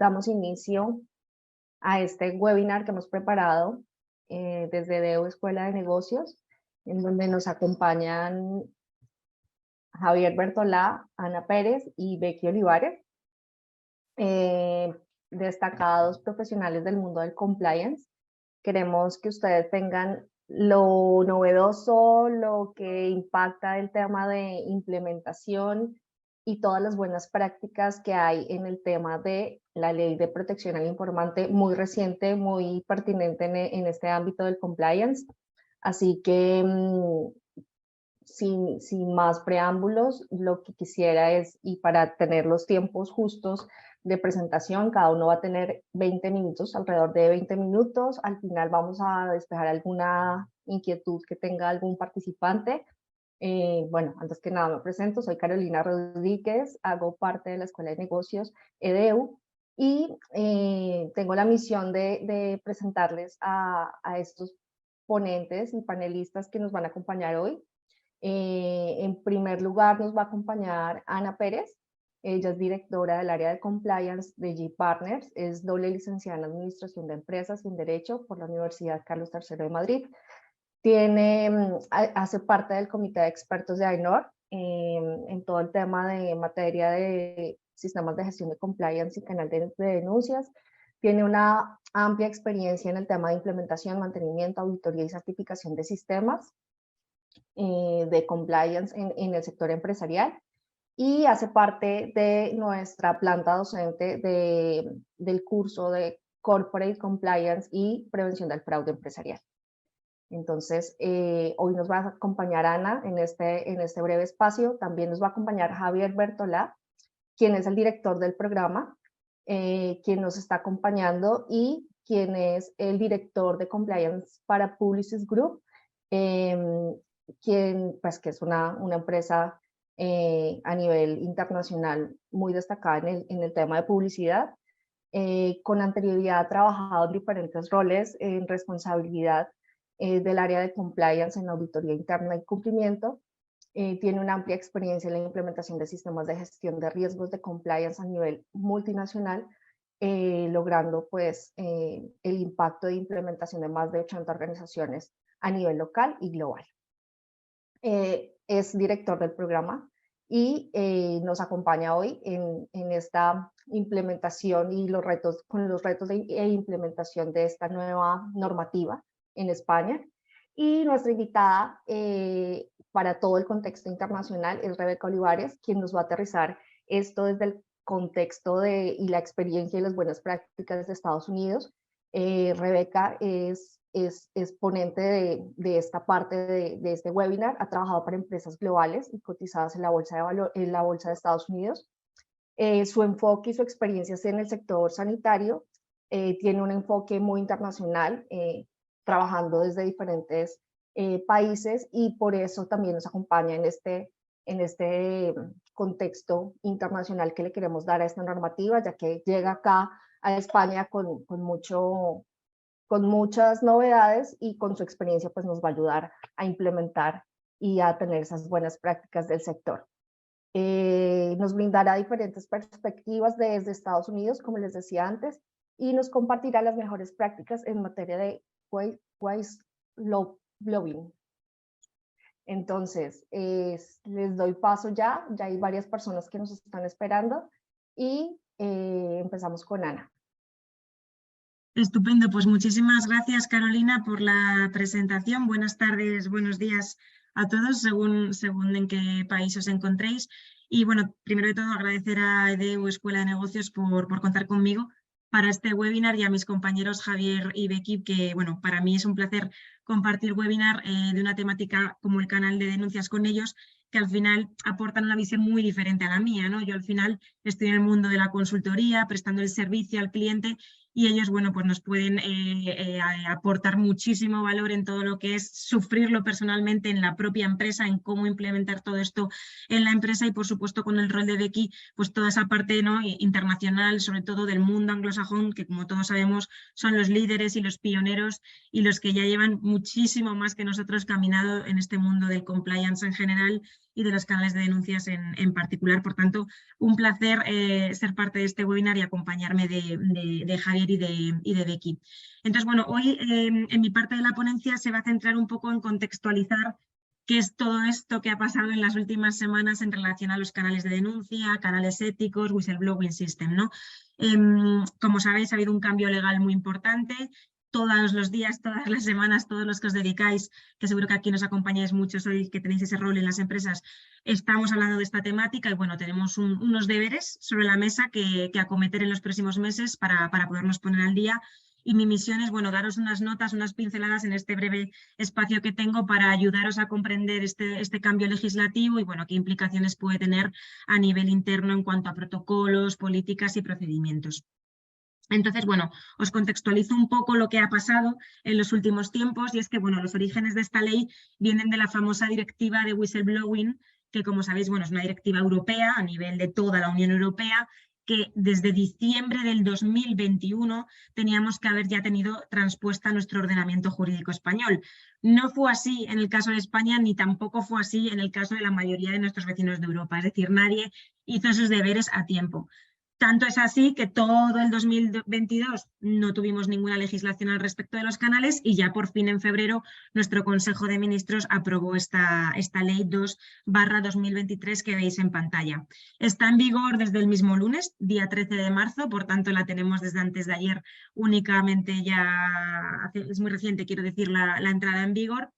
damos inicio a este webinar que hemos preparado desde EDEU Escuela de Negocios, en donde nos acompañan Javier Bertolá, Ana Pérez y Becky Olivares, destacados profesionales del mundo del compliance. Queremos que ustedes tengan lo novedoso, lo que impacta el tema de implementación y todas las buenas prácticas que hay en el tema de la ley de protección al informante, muy reciente, muy pertinente en este ámbito del compliance. Así que sin más preámbulos, lo que quisiera es, y para tener los tiempos justos de presentación, cada uno va a tener 20 minutos, alrededor de 20 minutos. Al final vamos a despejar alguna inquietud que tenga algún participante. Bueno, antes que nada me presento, soy Carolina Rodríguez, hago parte de la Escuela de Negocios EDEU y tengo la misión de presentarles a estos ponentes y panelistas que nos van a acompañar hoy. En primer lugar nos va a acompañar Ana Pérez. Ella es directora del área de compliance de G Partners, es doble licenciada en Administración de Empresas y en Derecho por la Universidad Carlos III de Madrid. Hace parte del comité de expertos de AENOR en todo el tema de materia de sistemas de gestión de compliance y canal de denuncias. Tiene una amplia experiencia en el tema de implementación, mantenimiento, auditoría y certificación de sistemas de compliance en el sector empresarial y hace parte de nuestra planta docente del curso de Corporate Compliance y Prevención del Fraude Empresarial. Entonces, hoy nos va a acompañar Ana en este breve espacio. También nos va a acompañar Javier Bertolá, quien es el director del programa, quien nos está acompañando y quien es el director de Compliance para Publicis Group, pues, que es una empresa a nivel internacional muy destacada en el tema de publicidad. Con anterioridad ha trabajado en diferentes roles en responsabilidad del área de compliance en auditoría interna y cumplimiento. Tiene una amplia experiencia en la implementación de sistemas de gestión de riesgos de compliance a nivel multinacional, logrando pues el impacto de implementación de más de 80 organizaciones a nivel local y global. Es director del programa y nos acompaña hoy en esta implementación y con los retos de implementación de esta nueva normativa en España. Y nuestra invitada para todo el contexto internacional es Rebeca Olivares, quien nos va a aterrizar esto desde el contexto y la experiencia y las buenas prácticas de Estados Unidos. Rebeca es ponente de esta parte de este webinar, ha trabajado para empresas globales y cotizadas en la bolsa de Estados Unidos. Su enfoque y su experiencia en el sector sanitario tiene un enfoque muy internacional, trabajando desde diferentes países y por eso también nos acompaña en este contexto internacional que le queremos dar a esta normativa, ya que llega acá a España con muchas novedades y con su experiencia pues nos va a ayudar a implementar y a tener esas buenas prácticas del sector. Nos brindará diferentes perspectivas desde Estados Unidos, como les decía antes, y nos compartirá las mejores prácticas en materia de whistleblowing. Entonces, les doy paso ya hay varias personas que nos están esperando y empezamos con Ana. Estupendo, pues muchísimas gracias Carolina por la presentación. Buenas tardes, buenos días a todos según en qué país os encontréis. Y bueno, primero de todo agradecer a EDEU Escuela de Negocios por contar conmigo para este webinar y a mis compañeros Javier y Becky, que bueno, para mí es un placer compartir webinar de una temática como el canal de denuncias con ellos, que al final aportan una visión muy diferente a la mía, ¿no? Yo al final estoy en el mundo de la consultoría, prestando el servicio al cliente, y ellos, bueno, pues nos pueden aportar muchísimo valor en todo lo que es sufrirlo personalmente en la propia empresa, en cómo implementar todo esto en la empresa y, por supuesto, con el rol de Becky, pues toda esa parte, ¿no?, internacional, sobre todo del mundo anglosajón, que como todos sabemos son los líderes y los pioneros y los que ya llevan muchísimo más que nosotros caminado en este mundo del compliance en general y de los canales de denuncias en particular. Por tanto, un placer ser parte de este webinar y acompañarme de Javier y de Becky. Entonces, bueno, hoy en mi parte de la ponencia se va a centrar un poco en contextualizar qué es todo esto que ha pasado en las últimas semanas en relación a los canales de denuncia, canales éticos, whistleblowing system, ¿no? Como sabéis, ha habido un cambio legal muy importante. Todos los días, todas las semanas, todos los que os dedicáis, que seguro que aquí nos acompañáis muchos hoy, que tenéis ese rol en las empresas, estamos hablando de esta temática y bueno, tenemos unos deberes sobre la mesa que acometer en los próximos meses para podernos poner al día. Y mi misión es, bueno, daros unas notas, unas pinceladas en este breve espacio que tengo para ayudaros a comprender este cambio legislativo y, bueno, qué implicaciones puede tener a nivel interno en cuanto a protocolos, políticas y procedimientos. Entonces, bueno, os contextualizo un poco lo que ha pasado en los últimos tiempos y es que, bueno, los orígenes de esta ley vienen de la famosa directiva de whistleblowing, que como sabéis, bueno, es una directiva europea a nivel de toda la Unión Europea, que desde diciembre del 2021 teníamos que haber ya tenido transpuesta nuestro ordenamiento jurídico español. No fue así en el caso de España, ni tampoco fue así en el caso de la mayoría de nuestros vecinos de Europa, es decir, nadie hizo sus deberes a tiempo. Tanto es así que todo el 2022 no tuvimos ninguna legislación al respecto de los canales y ya por fin en febrero nuestro Consejo de Ministros aprobó esta ley 2/2023 que veis en pantalla. Está en vigor desde el mismo lunes, día 13 de marzo, por tanto la tenemos desde antes de ayer únicamente, ya es muy reciente, quiero decir, la entrada en vigor.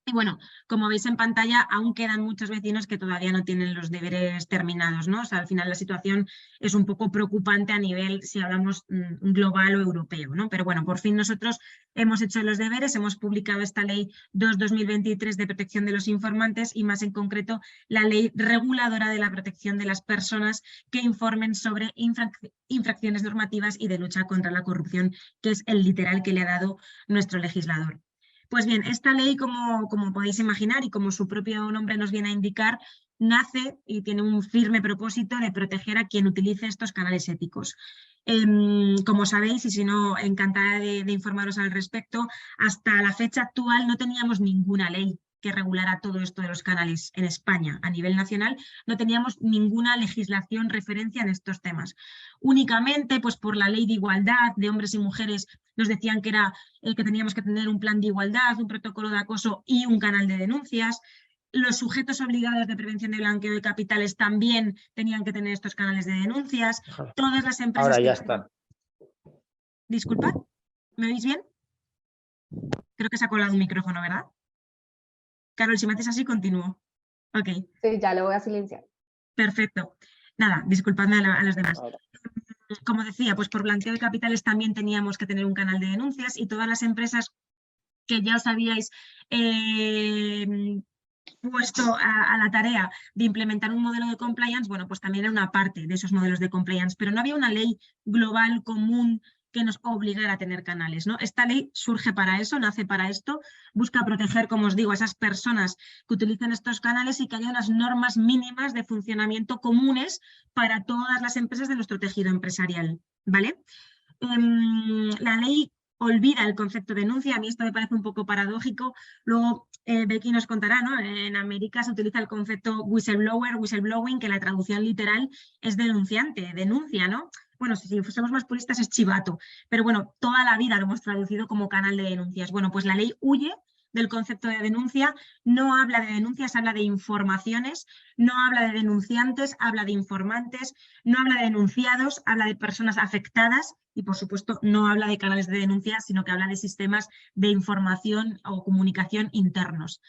Y bueno, como veis en pantalla, aún quedan muchos vecinos que todavía no tienen los deberes terminados, ¿no? O sea, al final la situación es un poco preocupante a nivel, si hablamos global o europeo, ¿no? Pero bueno, por fin nosotros hemos hecho los deberes, hemos publicado esta ley 2/2023 de protección de los informantes y más en concreto la ley reguladora de la protección de las personas que informen sobre infracciones normativas y de lucha contra la corrupción, que es el literal que le ha dado nuestro legislador. Pues bien, esta ley, como podéis imaginar y como su propio nombre nos viene a indicar, nace y tiene un firme propósito de proteger a quien utilice estos canales éticos. Como sabéis, y si no, encantada de informaros al respecto, hasta la fecha actual no teníamos ninguna ley que regulara todo esto de los canales en España. A nivel nacional no teníamos ninguna legislación referencia en estos temas. Únicamente, pues por la ley de igualdad de hombres y mujeres nos decían que era que teníamos que tener un plan de igualdad, un protocolo de acoso y un canal de denuncias. Los sujetos obligados de prevención de blanqueo de capitales también tenían que tener estos canales de denuncias. Todas las empresas... Ahora ya está. Disculpad, ¿me oís bien? Creo que se ha colado un micrófono, ¿verdad? Carol, si me haces así, continúo. Ok. Sí, ya lo voy a silenciar. Perfecto. Nada, disculpadme a los demás. Ahora. Como decía, pues por blanqueo de capitales también teníamos que tener un canal de denuncias y todas las empresas que ya os habíais puesto a la tarea de implementar un modelo de compliance, bueno, pues también era una parte de esos modelos de compliance, pero no había una ley global común que nos obligara a tener canales, ¿no? Esta ley surge para eso, nace para esto, busca proteger, como os digo, a esas personas que utilizan estos canales y que haya unas normas mínimas de funcionamiento comunes para todas las empresas de nuestro tejido empresarial, ¿vale? La ley olvida el concepto de denuncia, a mí esto me parece un poco paradójico. Luego Becky nos contará, ¿no? En América se utiliza el concepto whistleblower, whistleblowing, que la traducción literal es denunciante, denuncia, ¿no? Bueno, si somos más puristas es chivato, pero bueno, toda la vida lo hemos traducido como canal de denuncias. Bueno, pues la ley huye del concepto de denuncia, no habla de denuncias, habla de informaciones, no habla de denunciantes, habla de informantes, no habla de denunciados, habla de personas afectadas y, por supuesto, no habla de canales de denuncia, sino que habla de sistemas de información o comunicación internos.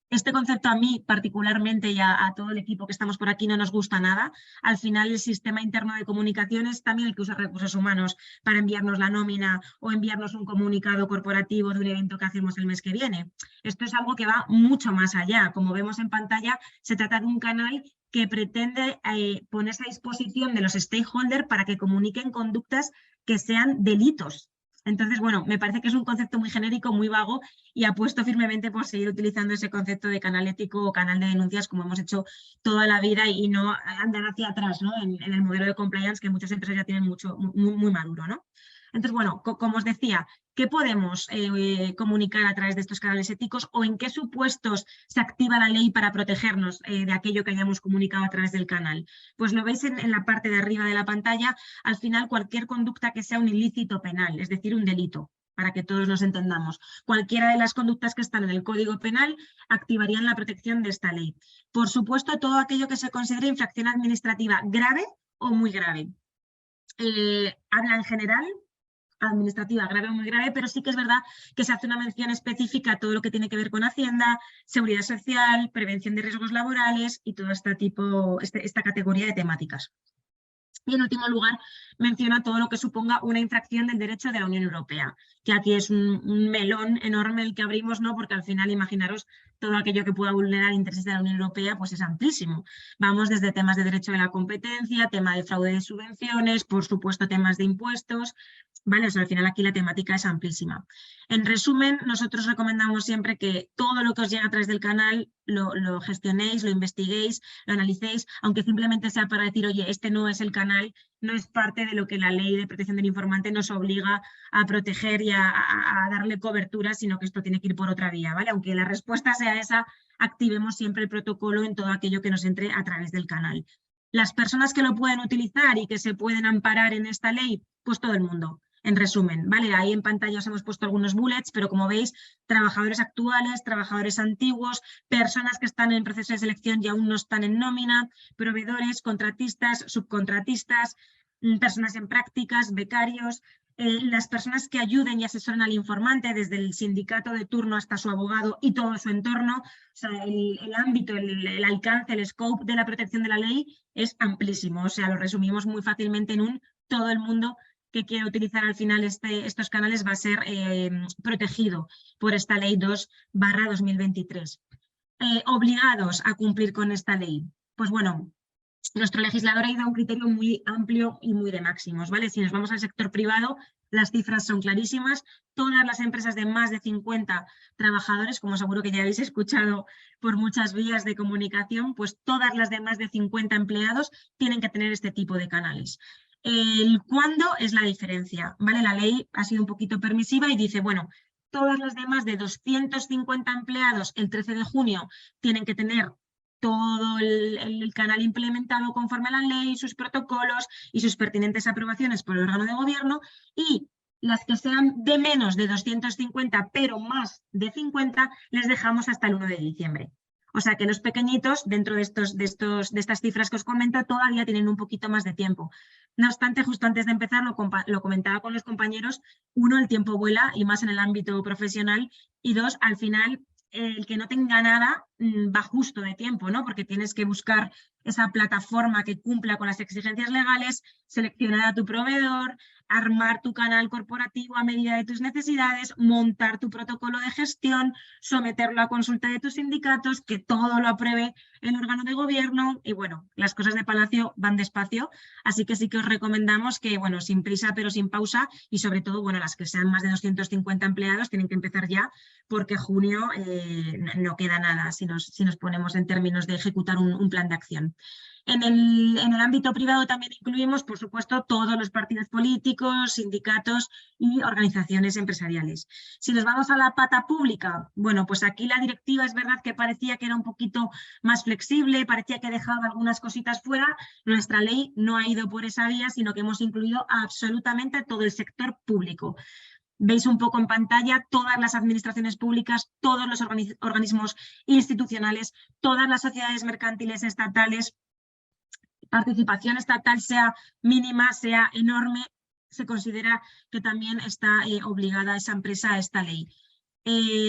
Este concepto a mí particularmente y a todo el equipo que estamos por aquí no nos gusta nada. Al final el sistema interno de comunicación es también el que usa recursos humanos para enviarnos la nómina o enviarnos un comunicado corporativo de un evento que hacemos el mes que viene. Esto es algo que va mucho más allá. Como vemos en pantalla, se trata de un canal que pretende ponerse a disposición de los stakeholders para que comuniquen conductas que sean delitos. Entonces, bueno, me parece que es un concepto muy genérico, muy vago y apuesto firmemente por seguir utilizando ese concepto de canal ético o canal de denuncias como hemos hecho toda la vida y no andar hacia atrás, ¿no? En el modelo de compliance que muchas empresas ya tienen muy maduro, ¿no? Entonces, bueno, como os decía, ¿qué podemos comunicar a través de estos canales éticos o en qué supuestos se activa la ley para protegernos de aquello que hayamos comunicado a través del canal? Pues lo veis en la parte de arriba de la pantalla, al final cualquier conducta que sea un ilícito penal, es decir, un delito, para que todos nos entendamos. Cualquiera de las conductas que están en el Código Penal activarían la protección de esta ley. Por supuesto, todo aquello que se considere infracción administrativa grave o muy grave. Habla en general, administrativa grave o muy grave, pero sí que es verdad que se hace una mención específica a todo lo que tiene que ver con Hacienda, seguridad social, prevención de riesgos laborales y toda esta categoría de temáticas. Y en último lugar, menciona todo lo que suponga una infracción del derecho de la Unión Europea, que aquí es un melón enorme el que abrimos, ¿no? Porque al final, imaginaros, todo aquello que pueda vulnerar intereses de la Unión Europea, pues es amplísimo. Vamos desde temas de derecho de la competencia, tema de fraude de subvenciones, por supuesto temas de impuestos, ¿vale? O sea, al final aquí la temática es amplísima. En resumen, nosotros recomendamos siempre que todo lo que os llega a través del canal lo gestionéis, lo investiguéis, lo analicéis, aunque simplemente sea para decir, oye, este no es el canal, no es parte de lo que la ley de protección del informante nos obliga a proteger y a darle cobertura, sino que esto tiene que ir por otra vía, ¿vale? Aunque la respuesta sea esa, activemos siempre el protocolo en todo aquello que nos entre a través del canal. Las personas que lo pueden utilizar y que se pueden amparar en esta ley, pues todo el mundo. En resumen, ¿vale? Ahí en pantalla os hemos puesto algunos bullets, pero como veis, trabajadores actuales, trabajadores antiguos, personas que están en proceso de selección y aún no están en nómina, proveedores, contratistas, subcontratistas, personas en prácticas, becarios, las personas que ayuden y asesoren al informante desde el sindicato de turno hasta su abogado y todo su entorno. O sea, el ámbito, el alcance, el scope de la protección de la ley es amplísimo. O sea, lo resumimos muy fácilmente en un todo el mundo que quiere utilizar al final estos canales va a ser protegido por esta ley 2/2023. Obligados a cumplir con esta ley. Pues bueno, nuestro legislador ha ido a un criterio muy amplio y muy de máximos, ¿vale? Si nos vamos al sector privado, las cifras son clarísimas. Todas las empresas de más de 50 trabajadores, como seguro que ya habéis escuchado por muchas vías de comunicación, pues todas las de más de 50 empleados tienen que tener este tipo de canales. El cuándo es la diferencia, ¿vale? La ley ha sido un poquito permisiva y dice, bueno, todas las demás de 250 empleados el 13 de junio tienen que tener todo el canal implementado conforme a la ley, sus protocolos y sus pertinentes aprobaciones por el órgano de gobierno, y las que sean de menos de 250 pero más de 50 les dejamos hasta el 1 de diciembre. O sea que los pequeñitos, dentro de estas cifras que os comento, todavía tienen un poquito más de tiempo. No obstante, justo antes de empezar, lo comentaba con los compañeros, uno, el tiempo vuela, y más en el ámbito profesional, y dos, al final, el que no tenga nada va justo de tiempo, ¿no? Porque tienes que buscar esa plataforma que cumpla con las exigencias legales, seleccionar a tu proveedor, armar tu canal corporativo a medida de tus necesidades, montar tu protocolo de gestión, someterlo a consulta de tus sindicatos, que todo lo apruebe el órgano de gobierno, y bueno, las cosas de Palacio van despacio, así que sí que os recomendamos que, bueno, sin prisa pero sin pausa, y sobre todo, bueno, las que sean más de 250 empleados tienen que empezar ya, porque junio no queda nada si nos ponemos en términos de ejecutar un plan de acción. En el ámbito privado también incluimos, por supuesto, todos los partidos políticos, sindicatos y organizaciones empresariales. Si nos vamos a la pata pública, bueno, pues aquí la directiva es verdad que parecía que era un poquito más flexible, parecía que dejaba algunas cositas fuera. Nuestra ley no ha ido por esa vía, sino que hemos incluido absolutamente todo el sector público. Veis un poco en pantalla todas las administraciones públicas, todos los organismos institucionales, todas las sociedades mercantiles estatales, participación estatal sea mínima, sea enorme, se considera que también está obligada esa empresa a esta ley.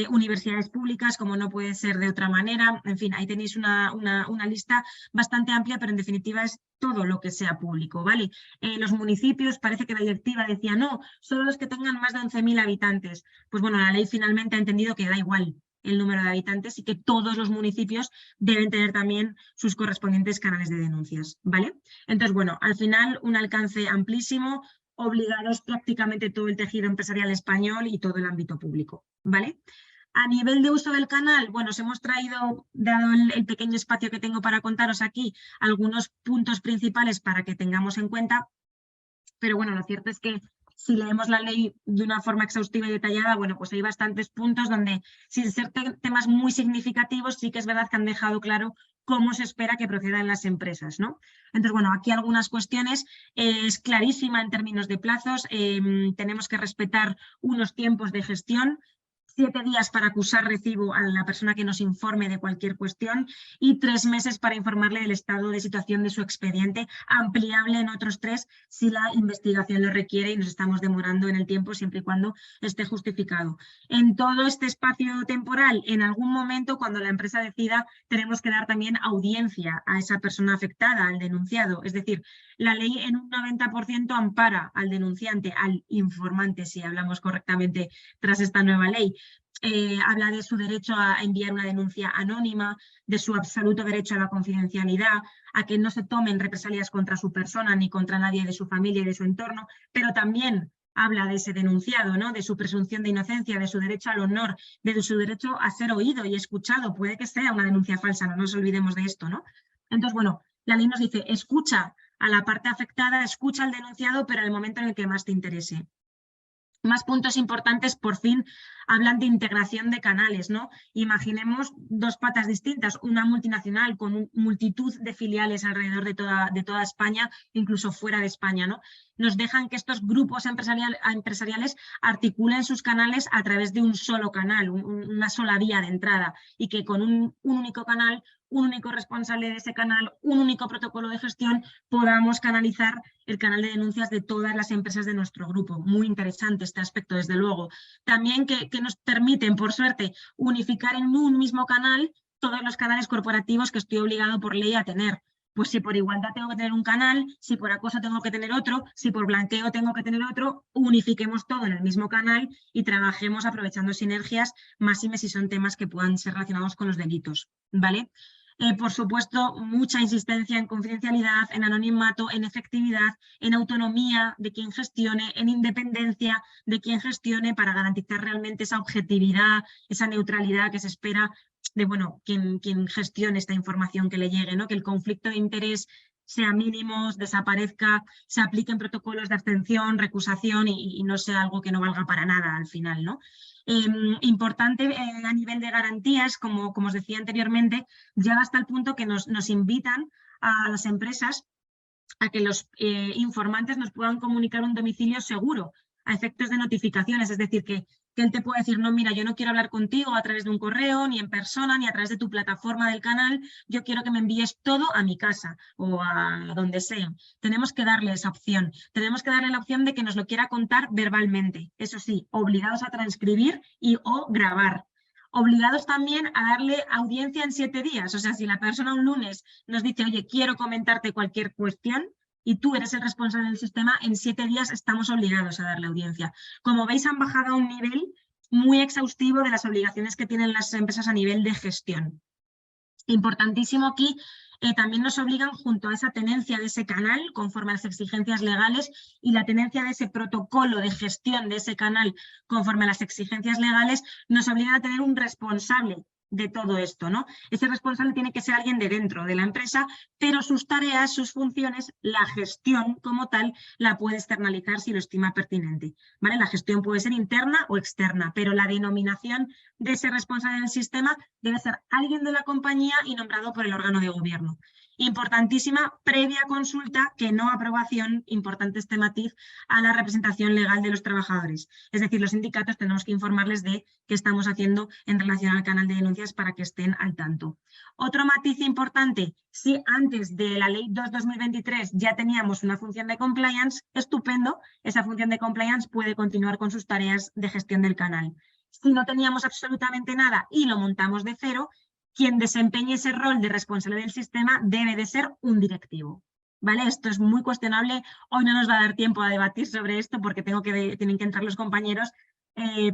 Universidades públicas, como no puede ser de otra manera, en fin, ahí tenéis una lista bastante amplia, pero en definitiva es todo lo que sea público, ¿vale? Los municipios, parece que la directiva decía, no, solo los que tengan más de 11.000 habitantes. Pues bueno, la ley finalmente ha entendido que da igual el número de habitantes y que todos los municipios deben tener también sus correspondientes canales de denuncias, ¿vale? Entonces, bueno, al final un alcance amplísimo, obligados prácticamente todo el tejido empresarial español y todo el ámbito público, ¿vale? A nivel de uso del canal, bueno, os hemos traído, dado el pequeño espacio que tengo para contaros aquí, algunos puntos principales para que tengamos en cuenta, pero bueno, lo cierto es que si leemos la ley de una forma exhaustiva y detallada, bueno, pues hay bastantes puntos donde, sin ser temas muy significativos, sí que es verdad que han dejado claro cómo se espera que procedan las empresas, ¿no? Entonces, bueno, aquí algunas cuestiones. Es clarísima en términos de plazos. Tenemos que respetar unos tiempos de gestión. 7 días para acusar recibo a la persona que nos informe de cualquier cuestión y 3 meses para informarle del estado de situación de su expediente, ampliable en otros 3 si la investigación lo requiere y nos estamos demorando en el tiempo siempre y cuando esté justificado. En todo este espacio temporal, en algún momento, cuando la empresa decida, tenemos que dar también audiencia a esa persona afectada, al denunciado. Es decir, la ley en un 90% ampara al denunciante, al informante, si hablamos correctamente tras esta nueva ley. Habla de su derecho a enviar una denuncia anónima, de su absoluto derecho a la confidencialidad, a que no se tomen represalias contra su persona ni contra nadie de su familia y de su entorno, pero también habla de ese denunciado, ¿no? De su presunción de inocencia, de su derecho al honor, de su derecho a ser oído y escuchado. Puede que sea una denuncia falsa, no nos olvidemos de esto, ¿no? Entonces, bueno, la ley nos dice, escucha a la parte afectada, escucha al denunciado, pero en el momento en el que más te interese. Más puntos importantes, por fin, hablan de integración de canales, ¿no? Imaginemos 2 patas distintas, una multinacional con multitud de filiales alrededor de toda España, incluso fuera de España, ¿no? Nos dejan que estos grupos empresariales articulen sus canales a través de un solo canal, una sola vía de entrada, y que con un único canal, un único responsable de ese canal, un único protocolo de gestión, podamos canalizar el canal de denuncias de todas las empresas de nuestro grupo. Muy interesante este aspecto, desde luego. También que nos permiten, por suerte, unificar en un mismo canal todos los canales corporativos que estoy obligado por ley a tener. Pues si por igualdad tengo que tener un canal, si por acoso tengo que tener otro, si por blanqueo tengo que tener otro, unifiquemos todo en el mismo canal y trabajemos aprovechando sinergias, máxime si son temas que puedan ser relacionados con los delitos, ¿vale? Por supuesto, mucha insistencia en confidencialidad, en anonimato, en efectividad, en autonomía de quien gestione, en independencia de quien gestione para garantizar realmente esa objetividad, esa neutralidad que se espera de quien gestione esta información que le llegue, ¿no? Que el conflicto de interés sea mínimo, desaparezca, se apliquen protocolos de abstención, recusación y no sea algo que no valga para nada al final, ¿no? Importante a nivel de garantías, como os decía anteriormente, llega hasta el punto que nos invitan a las empresas a que los informantes nos puedan comunicar un domicilio seguro a efectos de notificaciones, es decir, que él te puede decir, no, mira, yo no quiero hablar contigo a través de un correo, ni en persona, ni a través de tu plataforma del canal, yo quiero que me envíes todo a mi casa o a donde sea. Tenemos que darle esa opción, tenemos que darle la opción de que nos lo quiera contar verbalmente, eso sí, obligados a transcribir y o grabar. Obligados también a darle audiencia en 7 días, o sea, si la persona un lunes nos dice, oye, quiero comentarte cualquier cuestión, y tú eres el responsable del sistema, en 7 días estamos obligados a darle audiencia. Como veis, han bajado a un nivel muy exhaustivo de las obligaciones que tienen las empresas a nivel de gestión. Importantísimo aquí, también nos obligan junto a esa tenencia de ese canal, conforme a las exigencias legales, y la tenencia de ese protocolo de gestión de ese canal, conforme a las exigencias legales, nos obligan a tener un responsable de todo esto, ¿no? Ese responsable tiene que ser alguien de dentro de la empresa, pero sus tareas, sus funciones, la gestión como tal, la puede externalizar si lo estima pertinente, ¿vale? La gestión puede ser interna o externa, pero la denominación de ese responsable del sistema debe ser alguien de la compañía y nombrado por el órgano de gobierno. Importantísima, previa consulta, que no aprobación, importante este matiz, a la representación legal de los trabajadores. Es decir, los sindicatos tenemos que informarles de qué estamos haciendo en relación al canal de denuncias para que estén al tanto. Otro matiz importante, si antes de la Ley 2/2023 ya teníamos una función de compliance, estupendo, esa función de compliance puede continuar con sus tareas de gestión del canal. Si no teníamos absolutamente nada y lo montamos de cero, quien desempeñe ese rol de responsable del sistema debe de ser un directivo, ¿vale? Esto es muy cuestionable. Hoy no nos va a dar tiempo a debatir sobre esto porque tienen que entrar los compañeros,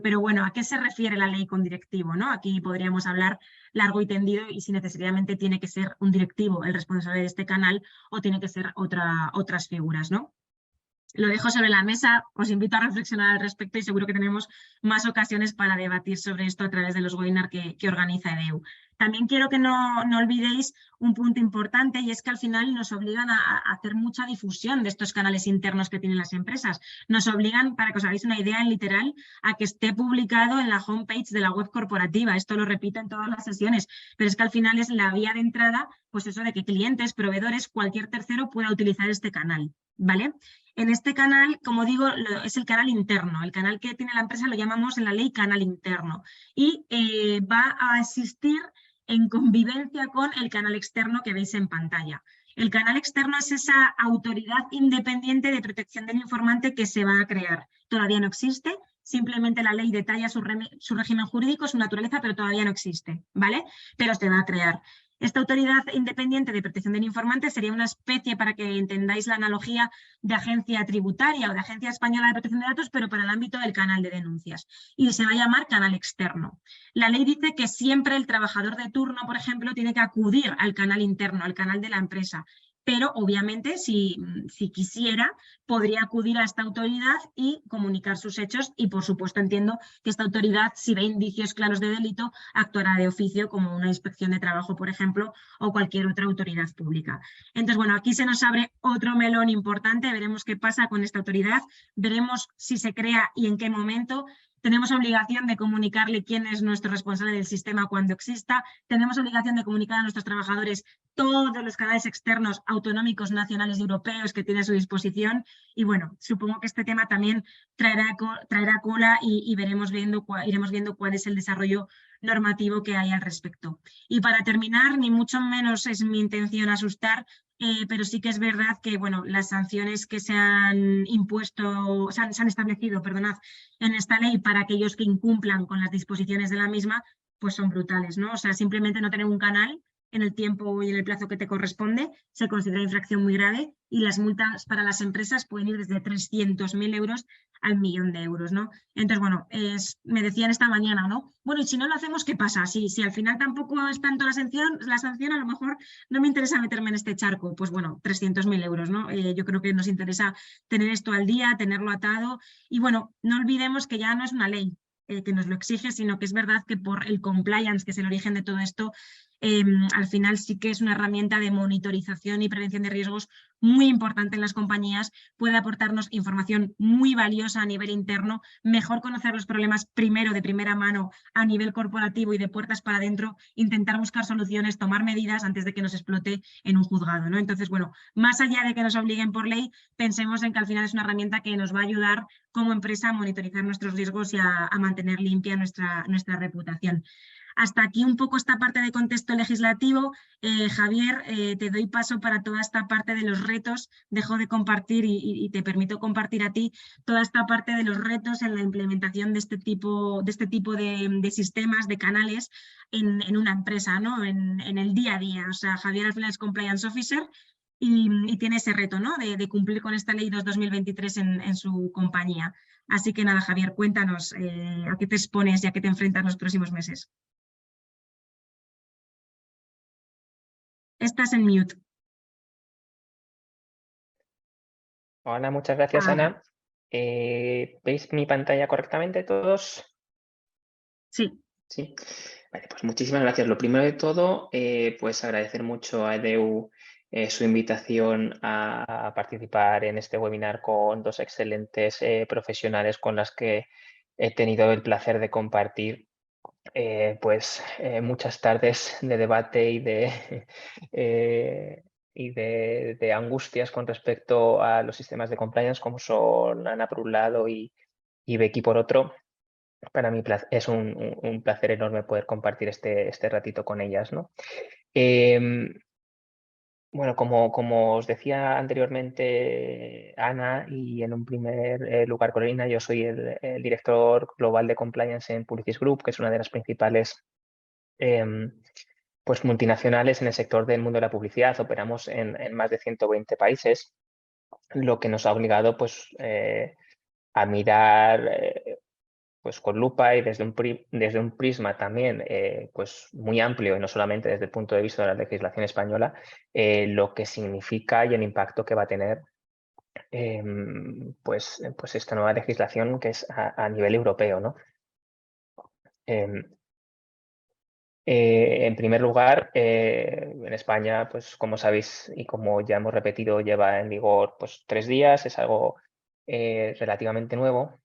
pero bueno, ¿a qué se refiere la ley con directivo, ¿no? Aquí podríamos hablar largo y tendido y si necesariamente tiene que ser un directivo el responsable de este canal o tiene que ser otras figuras, ¿no? Lo dejo sobre la mesa, os invito a reflexionar al respecto y seguro que tenemos más ocasiones para debatir sobre esto a través de los webinars que organiza EDEU. También quiero que no olvidéis un punto importante, y es que al final nos obligan a hacer mucha difusión de estos canales internos que tienen las empresas. Nos obligan, para que os hagáis una idea, en literal, a que esté publicado en la homepage de la web corporativa. Esto lo repito en todas las sesiones, pero es que al final es la vía de entrada, pues eso de que clientes, proveedores, cualquier tercero pueda utilizar este canal, ¿vale? En este canal, como digo, es el canal interno. El canal que tiene la empresa lo llamamos en la ley canal interno y va a existir en convivencia con el canal externo que veis en pantalla. El canal externo es esa autoridad independiente de protección del informante que se va a crear. Todavía no existe, simplemente la ley detalla su régimen jurídico, su naturaleza, pero todavía no existe, ¿vale? Pero se va a crear. Esta autoridad independiente de protección del informante sería una especie, para que entendáis la analogía, de agencia tributaria o de agencia española de protección de datos, pero para el ámbito del canal de denuncias. Y se va a llamar canal externo. La ley dice que siempre el trabajador de turno, por ejemplo, tiene que acudir al canal interno, al canal de la empresa. Pero obviamente si quisiera, podría acudir a esta autoridad y comunicar sus hechos y, por supuesto, entiendo que esta autoridad, si ve indicios claros de delito, actuará de oficio, como una inspección de trabajo, por ejemplo, o cualquier otra autoridad pública. Entonces, bueno, aquí se nos abre otro melón importante, veremos qué pasa con esta autoridad, veremos si se crea y en qué momento. Tenemos obligación de comunicarle quién es nuestro responsable del sistema cuando exista. Tenemos obligación de comunicar a nuestros trabajadores todos los canales externos, autonómicos, nacionales y europeos que tiene a su disposición. Y bueno, supongo que este tema también traerá cola y iremos viendo cuál es el desarrollo normativo que hay al respecto. Y para terminar, ni mucho menos es mi intención asustar, pero sí que es verdad que bueno, las sanciones que se han impuesto, se han establecido, perdonad, en esta ley para aquellos que incumplan con las disposiciones de la misma, pues son brutales, ¿no? O sea, simplemente no tener un canal en el tiempo y en el plazo que te corresponde se considera infracción muy grave, y las multas para las empresas pueden ir desde 300.000 euros al 1.000.000 de euros, ¿no? Entonces, bueno, me decían esta mañana, ¿no? Bueno, y si no lo hacemos, ¿qué pasa? Si al final tampoco es tanto la sanción, a lo mejor no me interesa meterme en este charco. Pues bueno, 300.000 euros, ¿no? Yo creo que nos interesa tener esto al día, tenerlo atado. Y bueno, no olvidemos que ya no es una ley que nos lo exige, sino que es verdad que por el compliance, que es el origen de todo esto, al final sí que es una herramienta de monitorización y prevención de riesgos muy importante en las compañías, puede aportarnos información muy valiosa a nivel interno, mejor conocer los problemas primero de primera mano a nivel corporativo y de puertas para adentro, intentar buscar soluciones, tomar medidas antes de que nos explote en un juzgado, ¿no? Entonces, bueno, más allá de que nos obliguen por ley, pensemos en que al final es una herramienta que nos va a ayudar como empresa a monitorizar nuestros riesgos y a mantener limpia nuestra reputación. Hasta aquí un poco esta parte de contexto legislativo. Javier, te doy paso para toda esta parte de los retos. Dejo de compartir y te permito compartir a ti toda esta parte de los retos en la implementación de este tipo de sistemas, de canales en una empresa, ¿no? En el día a día. O sea, Javier al final es Compliance Officer y tiene ese reto, ¿no? de cumplir con esta ley 2023 en su compañía. Así que nada, Javier, cuéntanos a qué te expones y a qué te enfrentas los próximos meses. Estás en mute. Hola, muchas gracias, Ana. ¿Veis mi pantalla correctamente todos? Sí. Sí. Vale, pues muchísimas gracias. Lo primero de todo, pues agradecer mucho a EDEU su invitación a participar en este webinar con dos excelentes profesionales con las que he tenido el placer de compartir muchas tardes de debate y de angustias con respecto a los sistemas de compliance, como son Ana por un lado y Becky por otro. Para mí es un placer enorme poder compartir este ratito con ellas, ¿no? Bueno, como os decía anteriormente Ana, y en un primer lugar Carolina, yo soy el director global de compliance en Publicis Group, que es una de las principales pues multinacionales en el sector del mundo de la publicidad. Operamos en más de 120 países, lo que nos ha obligado pues, a mirar pues con lupa y desde un prisma también pues muy amplio, y no solamente desde el punto de vista de la legislación española, lo que significa y el impacto que va a tener pues esta nueva legislación que es a nivel europeo, ¿no? En primer lugar, en España, pues como sabéis y como ya hemos repetido, lleva en vigor pues 3 días, es algo relativamente nuevo.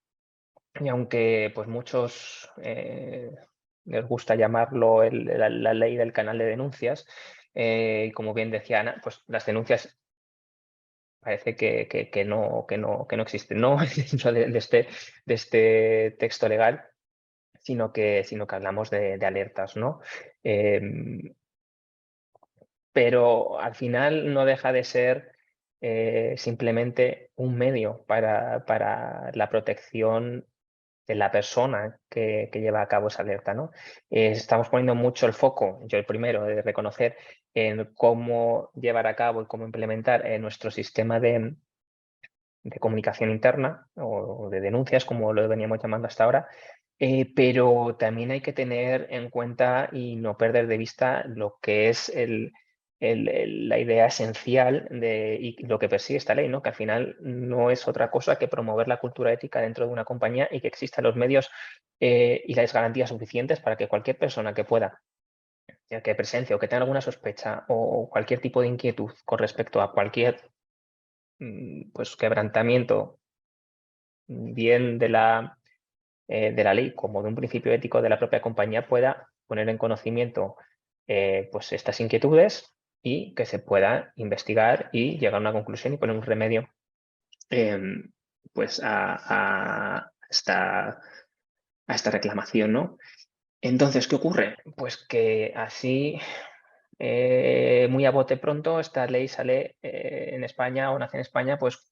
Y aunque pues muchos les gusta llamarlo la ley del canal de denuncias, y como bien decía Ana, pues las denuncias parece que no existen, ¿no? dentro de este texto legal, sino que hablamos de alertas, ¿no? Pero al final no deja de ser simplemente un medio para la protección de la persona que lleva a cabo esa alerta, ¿no? Estamos poniendo mucho el foco, yo el primero, de reconocer en cómo llevar a cabo y cómo implementar nuestro sistema de comunicación interna o de denuncias, como lo veníamos llamando hasta ahora, pero también hay que tener en cuenta y no perder de vista lo que es la idea esencial y lo que persigue esta ley, ¿no? Que al final no es otra cosa que promover la cultura ética dentro de una compañía y que existan los medios y las garantías suficientes para que cualquier persona que pueda, ya que presencia o que tenga alguna sospecha o cualquier tipo de inquietud con respecto a cualquier pues quebrantamiento bien de la ley como de un principio ético de la propia compañía pueda poner en conocimiento pues estas inquietudes y que se pueda investigar y llegar a una conclusión y poner un remedio pues a esta reclamación, ¿no? Entonces, ¿qué ocurre? Pues que así, muy a bote pronto, esta ley sale en España o nace en España, pues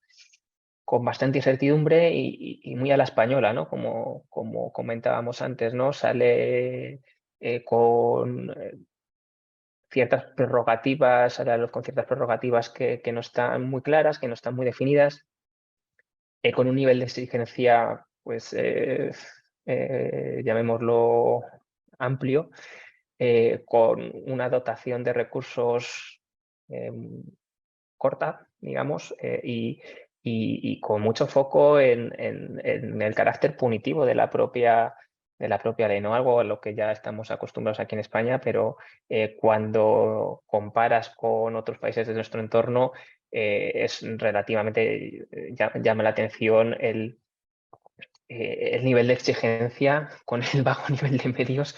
con bastante incertidumbre y muy a la española, ¿no? Como comentábamos antes, ¿no? Sale con ciertas prerrogativas, sale a luz con ciertas prerrogativas que no están muy claras, que no están muy definidas, con un nivel de exigencia, pues, llamémoslo amplio, con una dotación de recursos corta, digamos, y con mucho foco en el carácter punitivo de la propia ley, ¿no? Algo a lo que ya estamos acostumbrados aquí en España, pero cuando comparas con otros países de nuestro entorno, es relativamente, llama la atención el nivel de exigencia con el bajo nivel de medios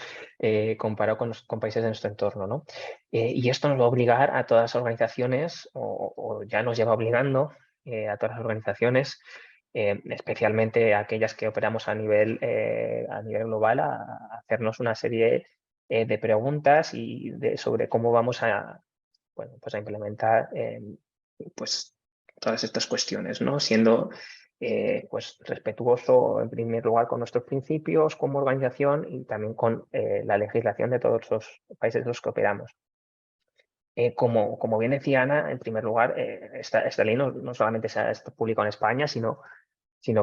comparado con países de nuestro entorno, ¿no? Y esto nos va a obligar a todas las organizaciones, o ya nos lleva obligando a todas las organizaciones, especialmente a aquellas que operamos a nivel global, a hacernos una serie de preguntas sobre cómo vamos bueno, pues a implementar pues, todas estas cuestiones, ¿no? Siendo pues respetuoso en primer lugar con nuestros principios como organización y también con la legislación de todos los países en los que operamos. Como bien decía Ana, en primer lugar, esta ley no solamente se ha publicado en España, sino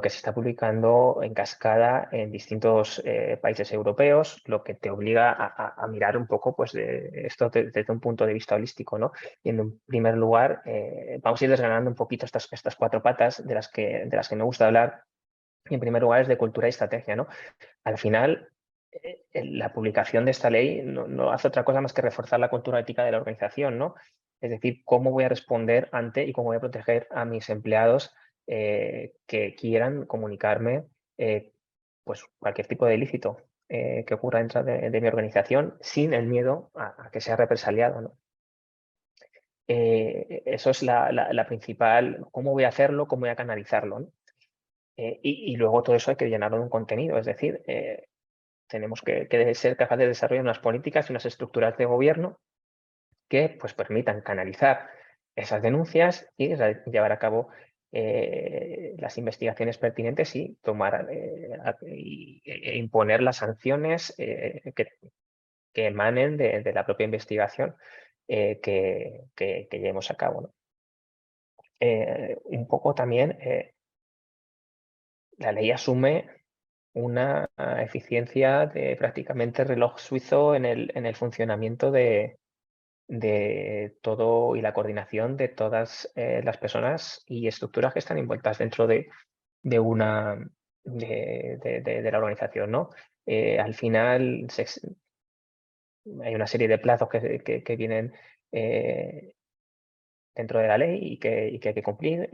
que se está publicando en cascada en distintos países europeos, lo que te obliga a mirar un poco pues, esto desde un punto de vista holístico, ¿no? Y en primer lugar, vamos a ir desgranando un poquito estas 4 patas de las que me gusta hablar. Y en primer lugar es de cultura y estrategia, ¿no? Al final, la publicación de esta ley no hace otra cosa más que reforzar la cultura ética de la organización, ¿no? Es decir, cómo voy a responder ante y cómo voy a proteger a mis empleados que quieran comunicarme pues cualquier tipo de ilícito que ocurra dentro de mi organización sin el miedo a que sea represaliado, ¿no? Eso es la principal, cómo voy a hacerlo, cómo voy a canalizarlo, ¿no? Y luego todo eso hay que llenarlo de un contenido, es decir, tenemos que ser capaces de desarrollar unas políticas y unas estructuras de gobierno que pues, permitan canalizar esas denuncias y llevar a cabo las investigaciones pertinentes y tomar e imponer las sanciones que emanen de la propia investigación que llevemos a cabo, ¿no? Un poco también la ley asume una eficiencia de prácticamente reloj suizo en el funcionamiento de de todo y la coordinación de todas las personas y estructuras que están envueltas dentro de la organización, ¿no? Al final hay una serie de plazos que vienen dentro de la ley y que hay que cumplir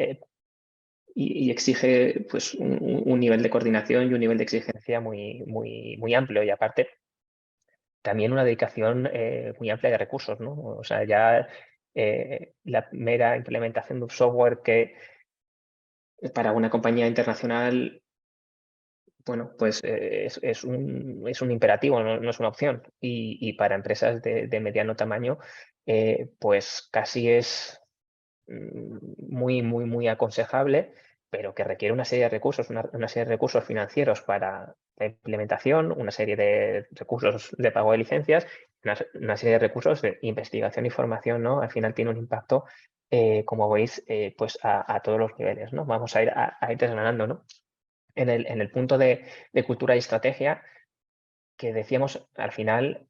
y exige pues, un nivel de coordinación y un nivel de exigencia muy amplio y aparte también una dedicación muy amplia de recursos, ¿no? O sea, ya la mera implementación de un software que para una compañía internacional, bueno, pues es un imperativo, no es una opción. Y para empresas de mediano tamaño, pues casi es muy aconsejable, pero que requiere una serie de recursos, una serie de recursos financieros para la implementación, una serie de recursos de pago de licencias, una serie de recursos de investigación y formación, ¿no? Al final tiene un impacto, como veis, pues a todos los niveles, ¿no? Vamos a ir desgranando, ¿no? En el punto de cultura y estrategia, que decíamos al final,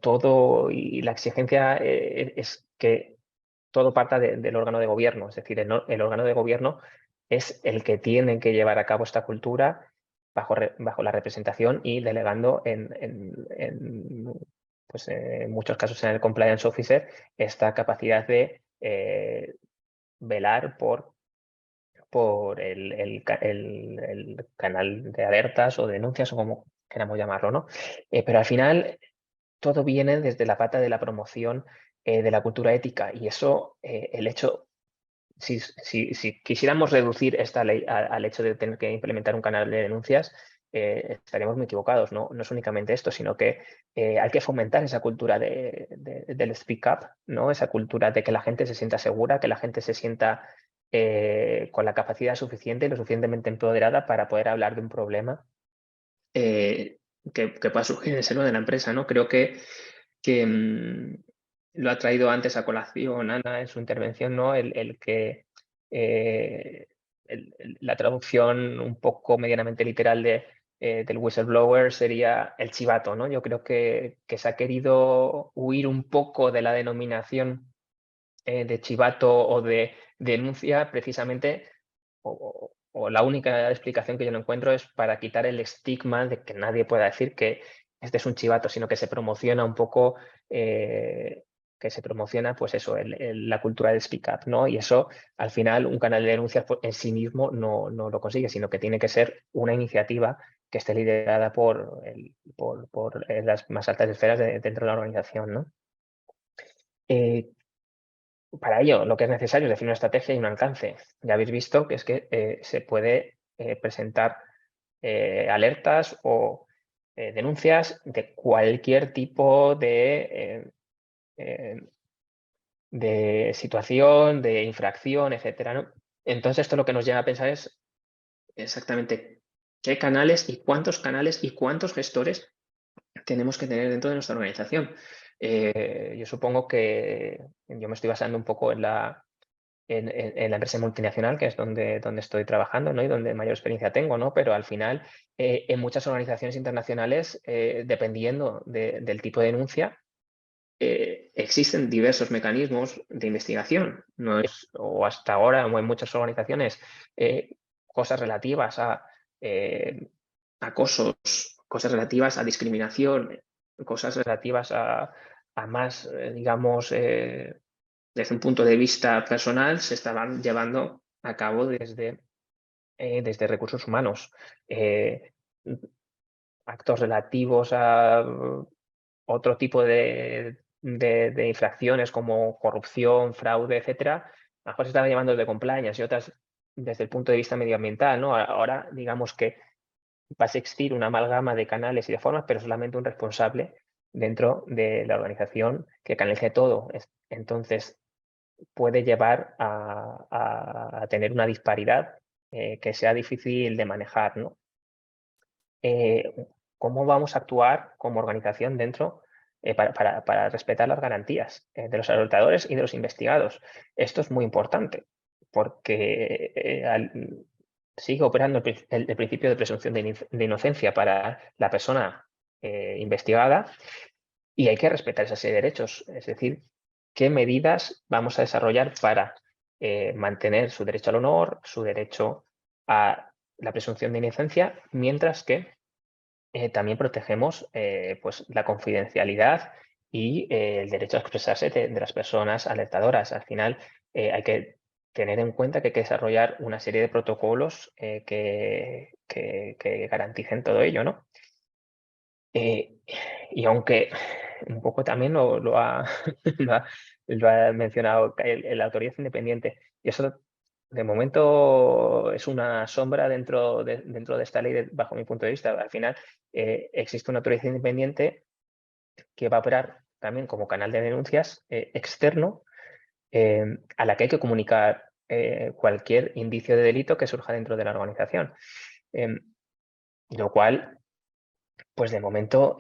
todo y la exigencia es que todo parta del órgano de gobierno, es decir, el órgano de gobierno es el que tiene que llevar a cabo esta cultura bajo la representación y delegando pues, en muchos casos en el compliance officer esta capacidad de velar por el canal de alertas o denuncias o como queramos llamarlo, ¿no? Pero al final todo viene desde la pata de la promoción de la cultura ética y eso, el hecho, si quisiéramos reducir esta ley al hecho de tener que implementar un canal de denuncias, estaríamos muy equivocados, ¿no? No es únicamente esto, sino que hay que fomentar esa cultura del speak up, ¿no? Esa cultura de que la gente se sienta segura, que la gente se sienta con la capacidad suficiente y lo suficientemente empoderada para poder hablar de un problema que pueda surgir en el seno de la empresa, ¿no? Creo que lo ha traído antes a colación Ana en su intervención, ¿no? El que la traducción un poco medianamente literal del whistleblower sería el chivato, ¿no? Yo creo que se ha querido huir un poco de la denominación de chivato o de denuncia precisamente, o la única explicación que yo no encuentro es para quitar el estigma de que nadie pueda decir que este es un chivato, sino que se promociona un poco, pues eso, la cultura del speak up, ¿no? Y eso, al final, un canal de denuncias en sí mismo no lo consigue, sino que tiene que ser una iniciativa que esté liderada por las más altas esferas dentro de la organización, ¿no? Para ello, lo que es necesario es definir una estrategia y un alcance. Ya habéis visto que es que se puede presentar alertas o denuncias de cualquier tipo de situación, de infracción, etcétera, ¿no? Entonces, esto lo que nos lleva a pensar es exactamente qué canales y cuántos gestores tenemos que tener dentro de nuestra organización. Yo supongo que yo me estoy basando un poco en la empresa multinacional, que es donde estoy trabajando, ¿no? Y donde mayor experiencia tengo, ¿no? Pero al final, en muchas organizaciones internacionales, dependiendo del tipo de denuncia, existen diversos mecanismos de investigación. No es, o hasta ahora, o en muchas organizaciones, cosas relativas a acosos, cosas relativas a discriminación, cosas relativas a más, digamos, desde un punto de vista personal, se estaban llevando a cabo desde recursos humanos. Actos relativos a otro tipo de infracciones como corrupción, fraude, etcétera, a lo mejor se estaban llevando desde compliance y otras desde el punto de vista medioambiental, ¿no? Ahora, digamos que va a existir una amalgama de canales y de formas, pero solamente un responsable dentro de la organización que canalice todo. Entonces, puede llevar a tener una disparidad que sea difícil de manejar, ¿no? ¿Cómo vamos a actuar como organización dentro para respetar las garantías de los alertadores y de los investigados? Esto es muy importante porque sigue operando el principio de presunción de inocencia para la persona investigada y hay que respetar esa serie de derechos. Es decir, qué medidas vamos a desarrollar para mantener su derecho al honor, su derecho a la presunción de inocencia, mientras que también protegemos pues la confidencialidad y el derecho a expresarse de las personas alertadoras. Al final hay que tener en cuenta que hay que desarrollar una serie de protocolos que garanticen todo ello, ¿no? Y aunque un poco también lo ha, lo ha mencionado la autoridad independiente, y eso de momento es una sombra dentro de esta ley, bajo mi punto de vista. Al final existe una autoridad independiente que va a operar también como canal de denuncias externo, a la que hay que comunicar cualquier indicio de delito que surja dentro de la organización. Lo cual, pues de momento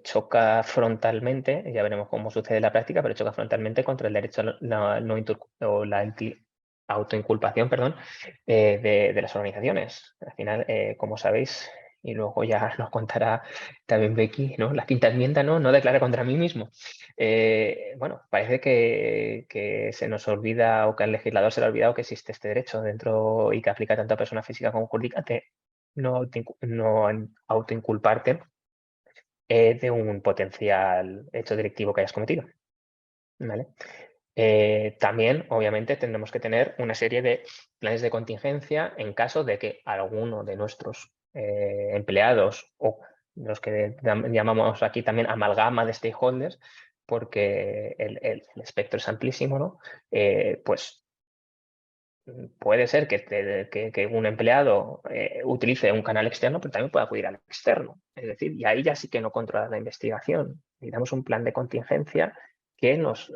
choca frontalmente, ya veremos cómo sucede en la práctica, pero choca frontalmente contra el derecho a la autoinculpación, perdón, de las organizaciones. Al final, como sabéis, y luego ya nos contará también Becky, ¿no? La quinta enmienda no declara contra mí mismo. Bueno, parece que se nos olvida, o que al legislador se le ha olvidado que existe este derecho dentro y que aplica tanto a persona física como jurídica, de no autoinculparte de un potencial hecho delictivo que hayas cometido. ¿Vale? También, obviamente, tendremos que tener una serie de planes de contingencia en caso de que alguno de nuestros empleados, o los que llamamos aquí también amalgama de stakeholders, porque el espectro es amplísimo, ¿no? Pues puede ser que un empleado utilice un canal externo, pero también puede acudir al externo. Es decir, y ahí ya sí que no controla la investigación. Necesitamos un plan de contingencia que nos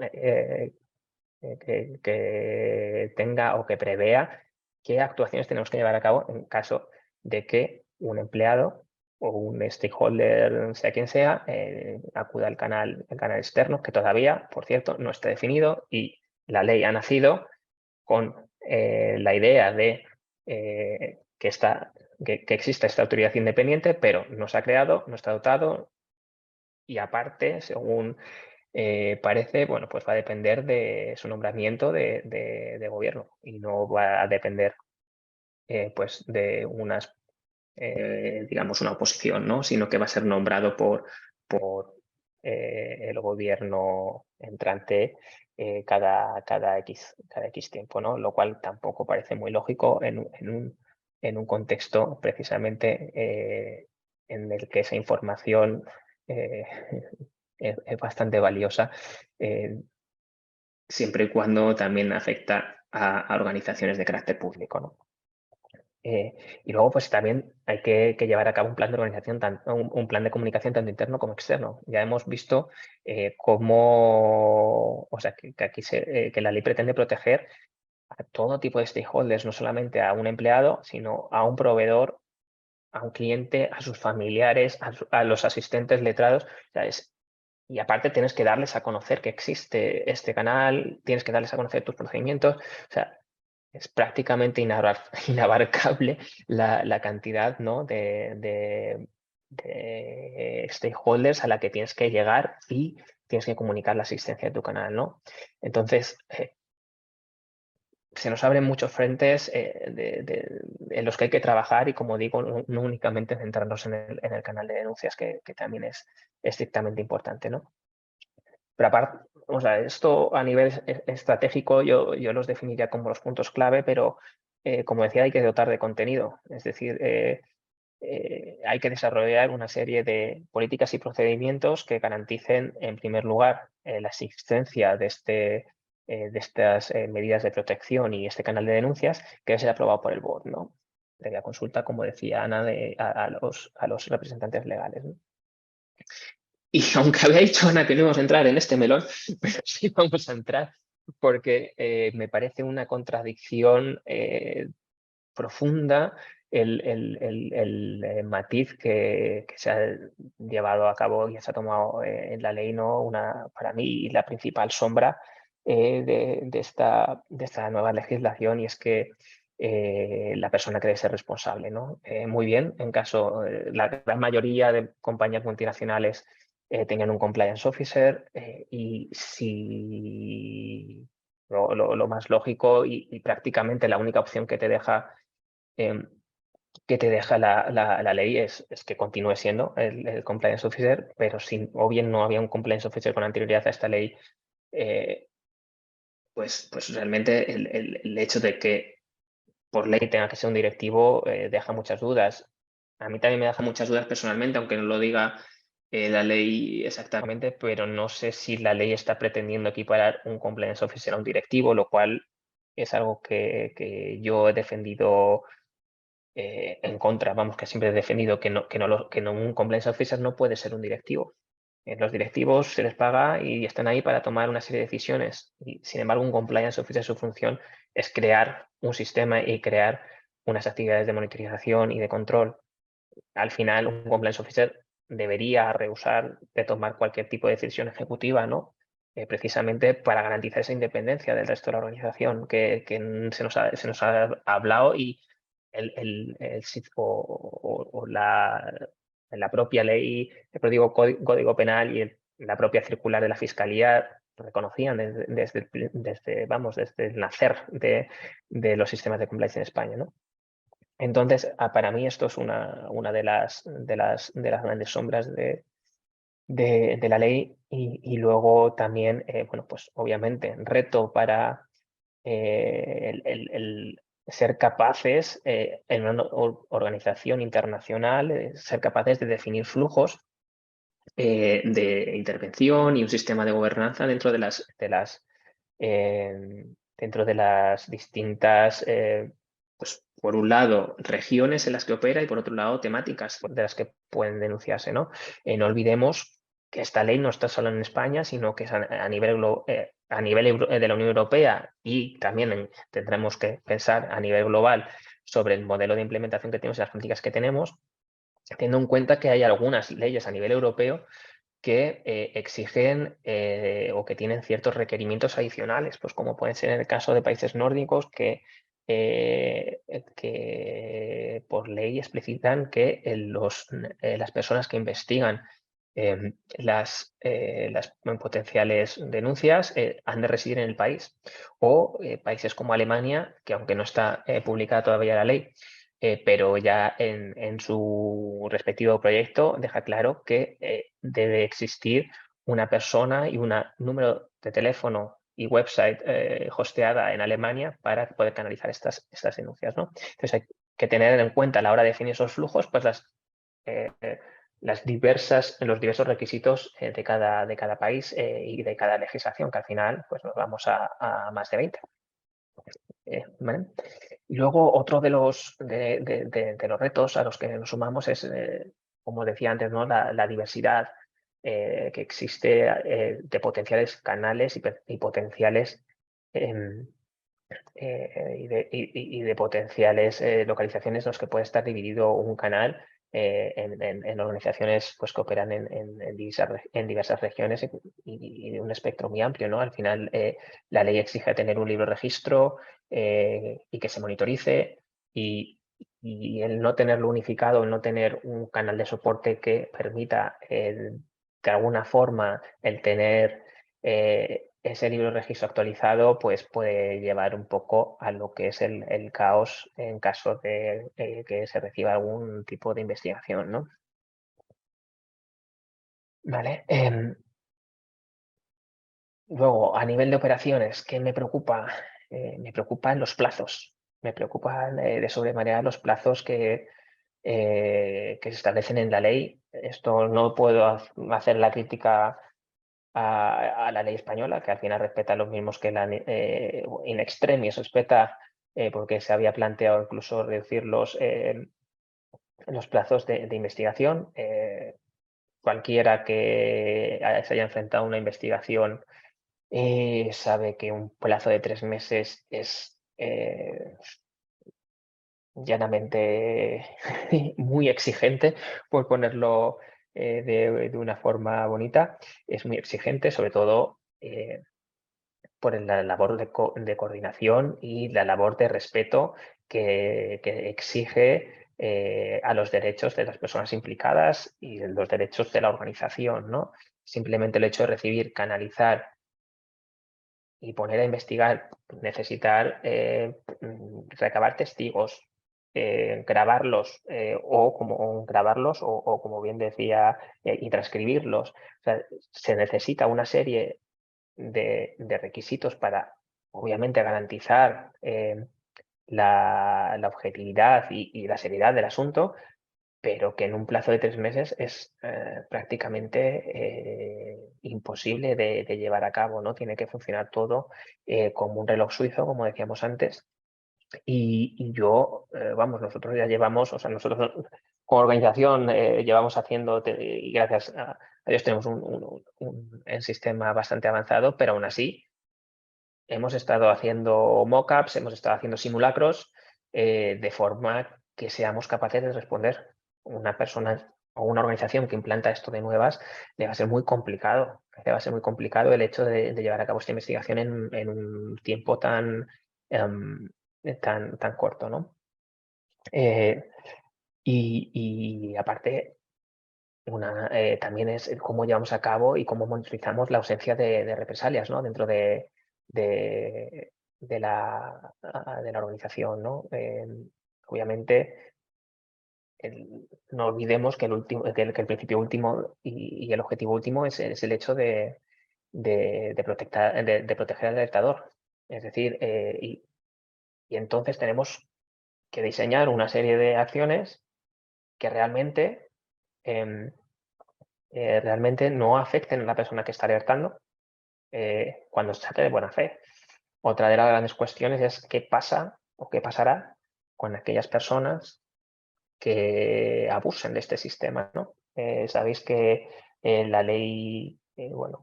que tenga o que prevea qué actuaciones tenemos que llevar a cabo en caso de que un empleado o un stakeholder, sea quien sea, acuda al canal externo, que todavía, por cierto, no está definido, y la ley ha nacido con la idea de que exista esta autoridad independiente, pero no se ha creado, no está dotado, y aparte, según parece, bueno, pues va a depender de su nombramiento de gobierno, y no va a depender pues de digamos, una oposición, ¿no? Sino que va a ser nombrado por el gobierno entrante cada X tiempo, ¿no? Lo cual tampoco parece muy lógico en un contexto precisamente en el que esa información es bastante valiosa, siempre y cuando también afecta a organizaciones de carácter público, ¿no? Y luego, pues también hay que llevar a cabo un plan de organización, un plan de comunicación tanto interno como externo. Ya hemos visto cómo, o sea, que aquí que la ley pretende proteger a todo tipo de stakeholders, no solamente a un empleado, sino a un proveedor, a un cliente, a sus familiares, a los asistentes letrados. O sea, y aparte tienes que darles a conocer que existe este canal, tienes que darles a conocer tus procedimientos. O sea, es prácticamente inabarcable la cantidad, ¿no? de stakeholders a la que tienes que llegar y tienes que comunicar la existencia de tu canal, ¿no? Entonces, se nos abren muchos frentes en los que hay que trabajar, y, como digo, no únicamente centrarnos en el canal de denuncias, que también es estrictamente importante, ¿no? Pero aparte, o sea, esto a nivel estratégico yo los definiría como los puntos clave, pero como decía, hay que dotar de contenido. Es decir, hay que desarrollar una serie de políticas y procedimientos que garanticen, en primer lugar, la existencia de estas medidas de protección y este canal de denuncias, que debe ser aprobado por el board, ¿no? Previa consulta, como decía Ana, a los representantes legales, ¿no? Y aunque había dicho Ana que no íbamos a entrar en este melón, pero sí vamos a entrar, porque me parece una contradicción profunda el matiz que se ha llevado a cabo y se ha tomado en la ley, ¿no? Para mí, la principal sombra de esta nueva legislación, y es que la persona que debe ser responsable, ¿no? Muy bien, la gran mayoría de compañías multinacionales tengan un compliance officer y si lo más lógico y prácticamente la única opción que te deja la ley es que continúe siendo el compliance officer, pero si o bien no había un compliance officer con anterioridad a esta ley, pues realmente el hecho de que por ley tenga que ser un directivo deja muchas dudas. A mí también me deja muchas dudas personalmente, aunque no lo diga la ley exactamente, pero no sé si la ley está pretendiendo equiparar un compliance officer a un directivo, lo cual es algo que yo he defendido en contra. Vamos, que siempre he defendido que un compliance officer no puede ser un directivo. Los directivos se les paga y están ahí para tomar una serie de decisiones. Y, sin embargo, un compliance officer, su función es crear un sistema y crear unas actividades de monitorización y de control. Al final, un compliance officer debería rehusar de tomar cualquier tipo de decisión ejecutiva, ¿no? Precisamente para garantizar esa independencia del resto de la organización que se nos ha hablado y la propia ley, el código penal y la propia circular de la Fiscalía reconocían desde el nacer de los sistemas de compliance en España, ¿no? Entonces, para mí esto es una de las grandes sombras de la ley y luego también, bueno, pues obviamente reto para el ser capaces en una organización internacional, ser capaces de definir flujos de intervención y un sistema de gobernanza dentro de las distintas, pues por un lado, regiones en las que opera y por otro lado, temáticas de las que pueden denunciarse, ¿no? No olvidemos que esta ley no está solo en España, sino que es a nivel de la Unión Europea y también tendremos que pensar a nivel global sobre el modelo de implementación que tenemos y las políticas que tenemos, teniendo en cuenta que hay algunas leyes a nivel europeo que exigen o que tienen ciertos requerimientos adicionales, pues como pueden ser en el caso de países nórdicos que por ley explicitan que las personas que investigan las potenciales denuncias han de residir en el país. O países como Alemania, que aunque no está publicada todavía la ley, pero ya en su respectivo proyecto deja claro que debe existir una persona y un número de teléfono y website hosteada en Alemania para poder canalizar estas denuncias, ¿no? Entonces hay que tener en cuenta a la hora de definir esos flujos pues los diversos requisitos de cada país y de cada legislación, que al final pues nos vamos a más de 20. ¿Vale? Y luego otro de los retos a los que nos sumamos es, como decía antes, ¿no? la diversidad que existe de potenciales canales y potenciales y de potenciales localizaciones en los que puede estar dividido un canal en organizaciones pues, que operan en diversas regiones y de un espectro muy amplio, ¿no? Al final, la ley exige tener un libro de registro y que se monitorice y el no tenerlo unificado, el no tener un canal de soporte que permita de alguna forma el tener ese libro de registro actualizado pues puede llevar un poco a lo que es el caos en caso de que se reciba algún tipo de investigación, ¿no? Vale. Luego, a nivel de operaciones, ¿qué me preocupa? Me preocupan los plazos. Me preocupan de sobremanera los plazos que se establecen en la ley. Esto no puedo hacer la crítica a la ley española, que al final respeta los mismos que la in extremis respeta, porque se había planteado incluso reducir los plazos de investigación. Cualquiera que se haya enfrentado a una investigación sabe que un plazo de 3 meses es llanamente muy exigente, por ponerlo de una forma bonita. Es muy exigente, sobre todo por la labor de coordinación y la labor de respeto que exige a los derechos de las personas implicadas y los derechos de la organización, ¿no? Simplemente el hecho de recibir, canalizar y poner a investigar, necesitar recabar testigos, grabarlos o como bien decía, y transcribirlos. O sea, se necesita una serie de requisitos para, obviamente, garantizar la objetividad y la seriedad del asunto, pero que en un plazo de 3 meses es prácticamente imposible de llevar a cabo, ¿no? Tiene que funcionar todo como un reloj suizo, como decíamos antes. Y yo, vamos, nosotros ya llevamos, o sea, nosotros como organización llevamos haciendo, y gracias a Dios tenemos un sistema bastante avanzado, pero aún así hemos estado haciendo mockups, hemos estado haciendo simulacros de forma que seamos capaces de responder. Una persona o una organización que implanta esto de nuevas le va a ser muy complicado. Le va a ser muy complicado el hecho de llevar a cabo esta investigación en un tiempo tan corto, ¿no? Y aparte, también es cómo llevamos a cabo y cómo monitorizamos la ausencia de represalias, ¿no? Dentro de la organización, ¿no? Obviamente, no olvidemos que el principio último y el objetivo último es el hecho de proteger al alertador. Es decir, y entonces tenemos que diseñar una serie de acciones que realmente no afecten a la persona que está alertando cuando se trate de buena fe. Otra de las grandes cuestiones es qué pasa o qué pasará con aquellas personas que abusen de este sistema, ¿no? Sabéis que la ley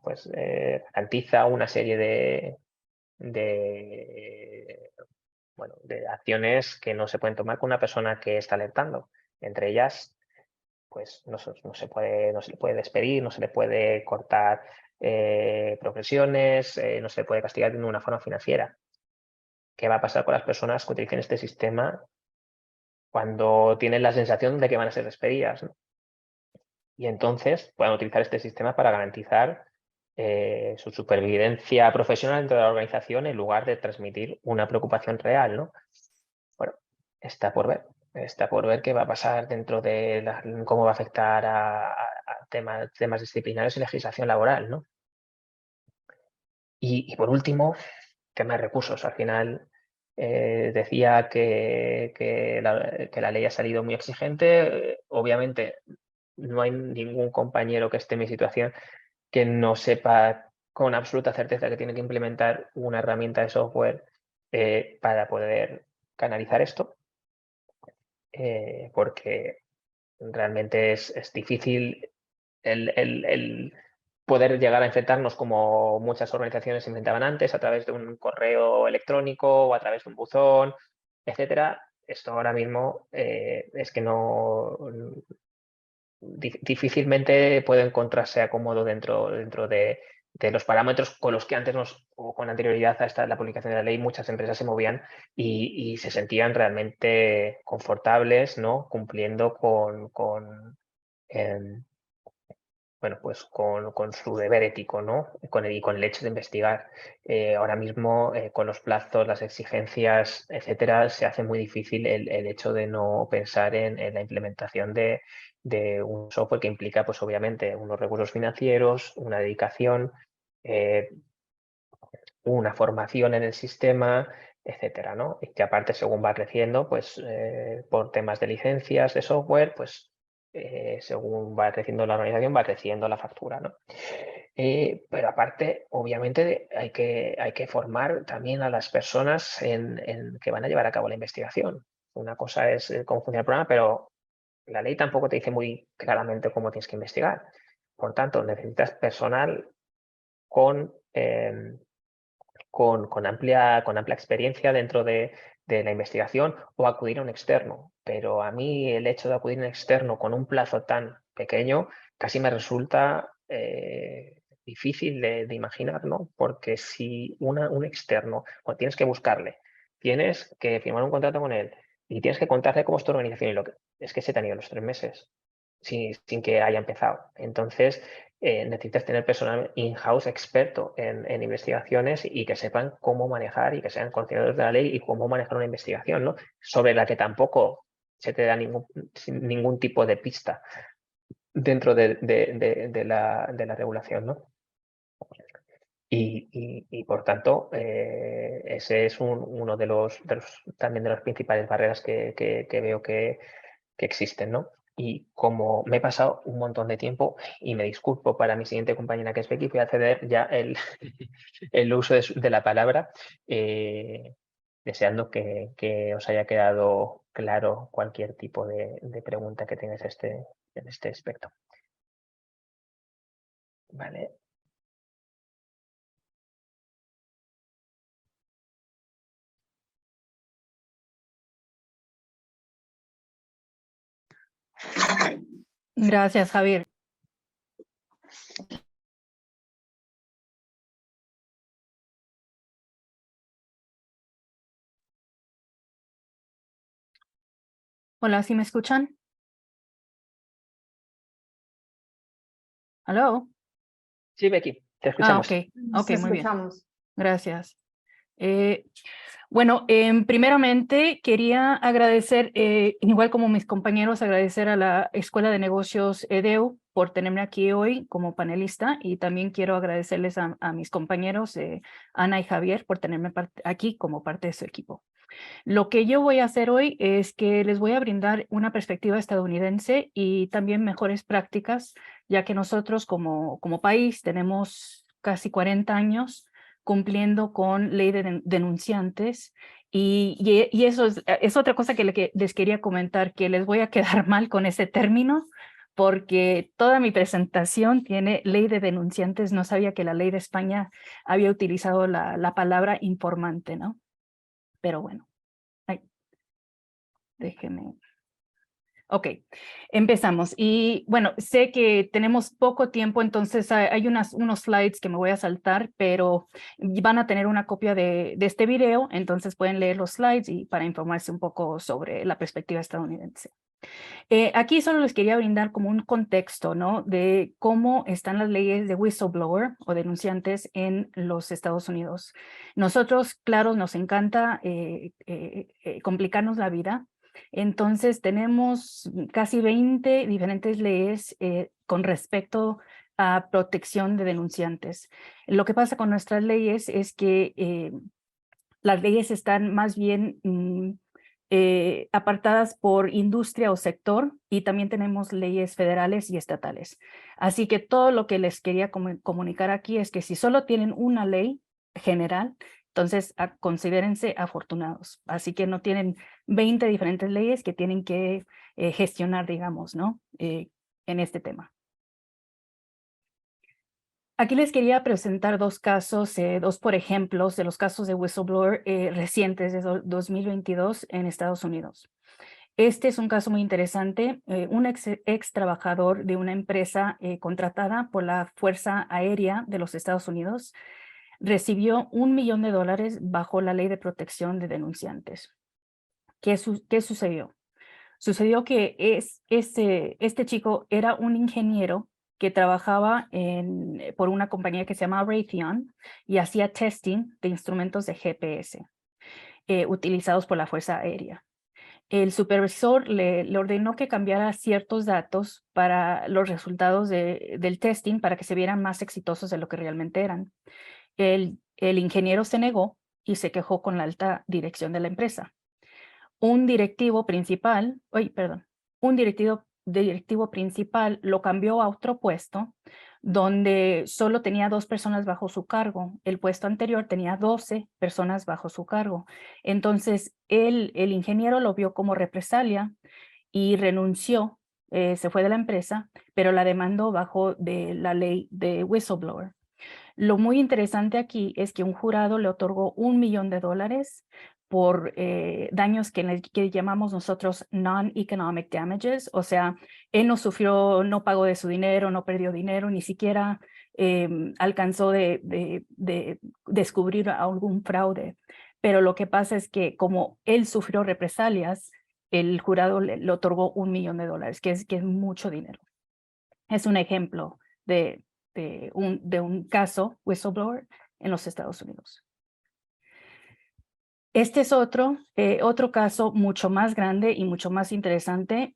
pues, garantiza una serie de acciones que no se pueden tomar con una persona que está alertando. Entre ellas, pues no se le puede despedir, no se le puede cortar progresiones, no se le puede castigar de ninguna forma financiera. ¿Qué va a pasar con las personas que utilicen este sistema cuando tienen la sensación de que van a ser despedidas, ¿no? Y entonces puedan utilizar este sistema para garantizar su supervivencia profesional dentro de la organización en lugar de transmitir una preocupación real, ¿no? Bueno, está por ver. Está por ver qué va a pasar dentro de cómo va a afectar a temas disciplinarios y legislación laboral, ¿no? Y por último, tema de recursos. Al final decía que la ley ha salido muy exigente. Obviamente no hay ningún compañero que esté en mi situación que no sepa con absoluta certeza que tiene que implementar una herramienta de software para poder canalizar esto. Porque realmente es difícil el poder llegar a enfrentarnos como muchas organizaciones se enfrentaban antes, a través de un correo electrónico o a través de un buzón, etcétera. Esto ahora mismo es que difícilmente puede encontrarse acomodo dentro de los parámetros con los que antes o con anterioridad a la publicación de la ley, muchas empresas se movían y se sentían realmente confortables, ¿no? Cumpliendo pues con su deber ético, ¿no? Con el hecho de investigar. Ahora mismo, con los plazos, las exigencias, etcétera, se hace muy difícil el hecho de no pensar en la implementación de un software que implica, pues obviamente, unos recursos financieros, una dedicación, una formación en el sistema, etcétera, ¿no? Y que aparte, según va creciendo, pues por temas de licencias de software, pues según va creciendo la organización, va creciendo la factura, ¿no? Pero aparte, obviamente, hay que formar también a las personas que van a llevar a cabo la investigación. Una cosa es cómo funciona el programa, pero la ley tampoco te dice muy claramente cómo tienes que investigar. Por tanto, necesitas personal con amplia experiencia dentro de la investigación o acudir a un externo. Pero a mí el hecho de acudir a un externo con un plazo tan pequeño casi me resulta difícil de imaginar, ¿no? Porque si un externo, tienes que buscarle, tienes que firmar un contrato con él, y tienes que contarle cómo es tu organización y lo que es que se te han ido los 3 meses sin que haya empezado. Entonces, necesitas tener personal in-house experto en investigaciones y que sepan cómo manejar y que sean conocedores de la ley y cómo manejar una investigación, ¿no? Sobre la que tampoco se te da ningún tipo de pista dentro de la regulación, ¿no? Y por tanto, ese es uno también de las principales barreras que veo que existen, ¿no? Y como me he pasado un montón de tiempo, y me disculpo para mi siguiente compañera que es Becky, voy a ceder ya el uso de la palabra, deseando que os haya quedado claro cualquier tipo de pregunta que tengáis en este aspecto. Vale. Gracias, Javier. Hola, ¿sí me escuchan? ¿Aló? Sí, Becky, te escuchamos. Ok, Nos muy bien. escuchamos. Gracias. Bueno, primeramente quería agradecer, igual como mis compañeros, agradecer a la Escuela de Negocios EDU por tenerme aquí hoy como panelista, y también quiero agradecerles a mis compañeros Ana y Javier por tenerme aquí como parte de su equipo. Lo que yo voy a hacer hoy es que les voy a brindar una perspectiva estadounidense y también mejores prácticas, ya que nosotros como país tenemos casi 40 años cumpliendo con ley de denunciantes, y eso es otra cosa que les quería comentar, que les voy a quedar mal con ese término, porque toda mi presentación tiene ley de denunciantes. No sabía que la ley de España había utilizado la palabra informante, ¿no? Pero bueno. Déjeme. Ok, empezamos. Y bueno, sé que tenemos poco tiempo, entonces hay unos slides que me voy a saltar, pero van a tener una copia de este video, entonces pueden leer los slides y para informarse un poco sobre la perspectiva estadounidense. Aquí solo les quería brindar como un contexto, ¿no? De cómo están las leyes de whistleblower o denunciantes en los Estados Unidos. Nosotros, claro, nos encanta complicarnos la vida. Entonces tenemos casi 20 diferentes leyes con respecto a protección de denunciantes. Lo que pasa con nuestras leyes es que las leyes están más bien apartadas por industria o sector, y también tenemos leyes federales y estatales. Así que todo lo que les quería comunicar aquí es que si solo tienen una ley general, entonces considérense afortunados. Así que no tienen 20 diferentes leyes que tienen que gestionar, digamos, ¿no? En este tema. Aquí les quería presentar dos casos, por ejemplos de los casos de whistleblower recientes de 2022 en Estados Unidos. Este es un caso muy interesante. Un ex trabajador de una empresa contratada por la Fuerza Aérea de los Estados Unidos recibió $1 millón bajo la Ley de Protección de Denunciantes. ¿Qué sucedió? Sucedió que este chico era un ingeniero que trabajaba por una compañía que se llama Raytheon y hacía testing de instrumentos de GPS utilizados por la Fuerza Aérea. El supervisor le ordenó que cambiara ciertos datos para los resultados del testing para que se vieran más exitosos de lo que realmente eran. El ingeniero se negó y se quejó con la alta dirección de la empresa. Un directivo principal lo cambió a otro puesto donde solo tenía 2 personas bajo su cargo. El puesto anterior tenía 12 personas bajo su cargo. Entonces, el ingeniero lo vio como represalia y renunció, se fue de la empresa, pero la demandó bajo de la ley de whistleblower. Lo muy interesante aquí es que un jurado le otorgó $1 millón por daños que llamamos nosotros non-economic damages, o sea, él no sufrió, no pagó de su dinero, no perdió dinero, ni siquiera alcanzó de descubrir algún fraude. Pero lo que pasa es que como él sufrió represalias, el jurado le otorgó $1 millón, que es mucho dinero. Es un ejemplo de un caso whistleblower en los Estados Unidos. Este es otro caso mucho más grande y mucho más interesante.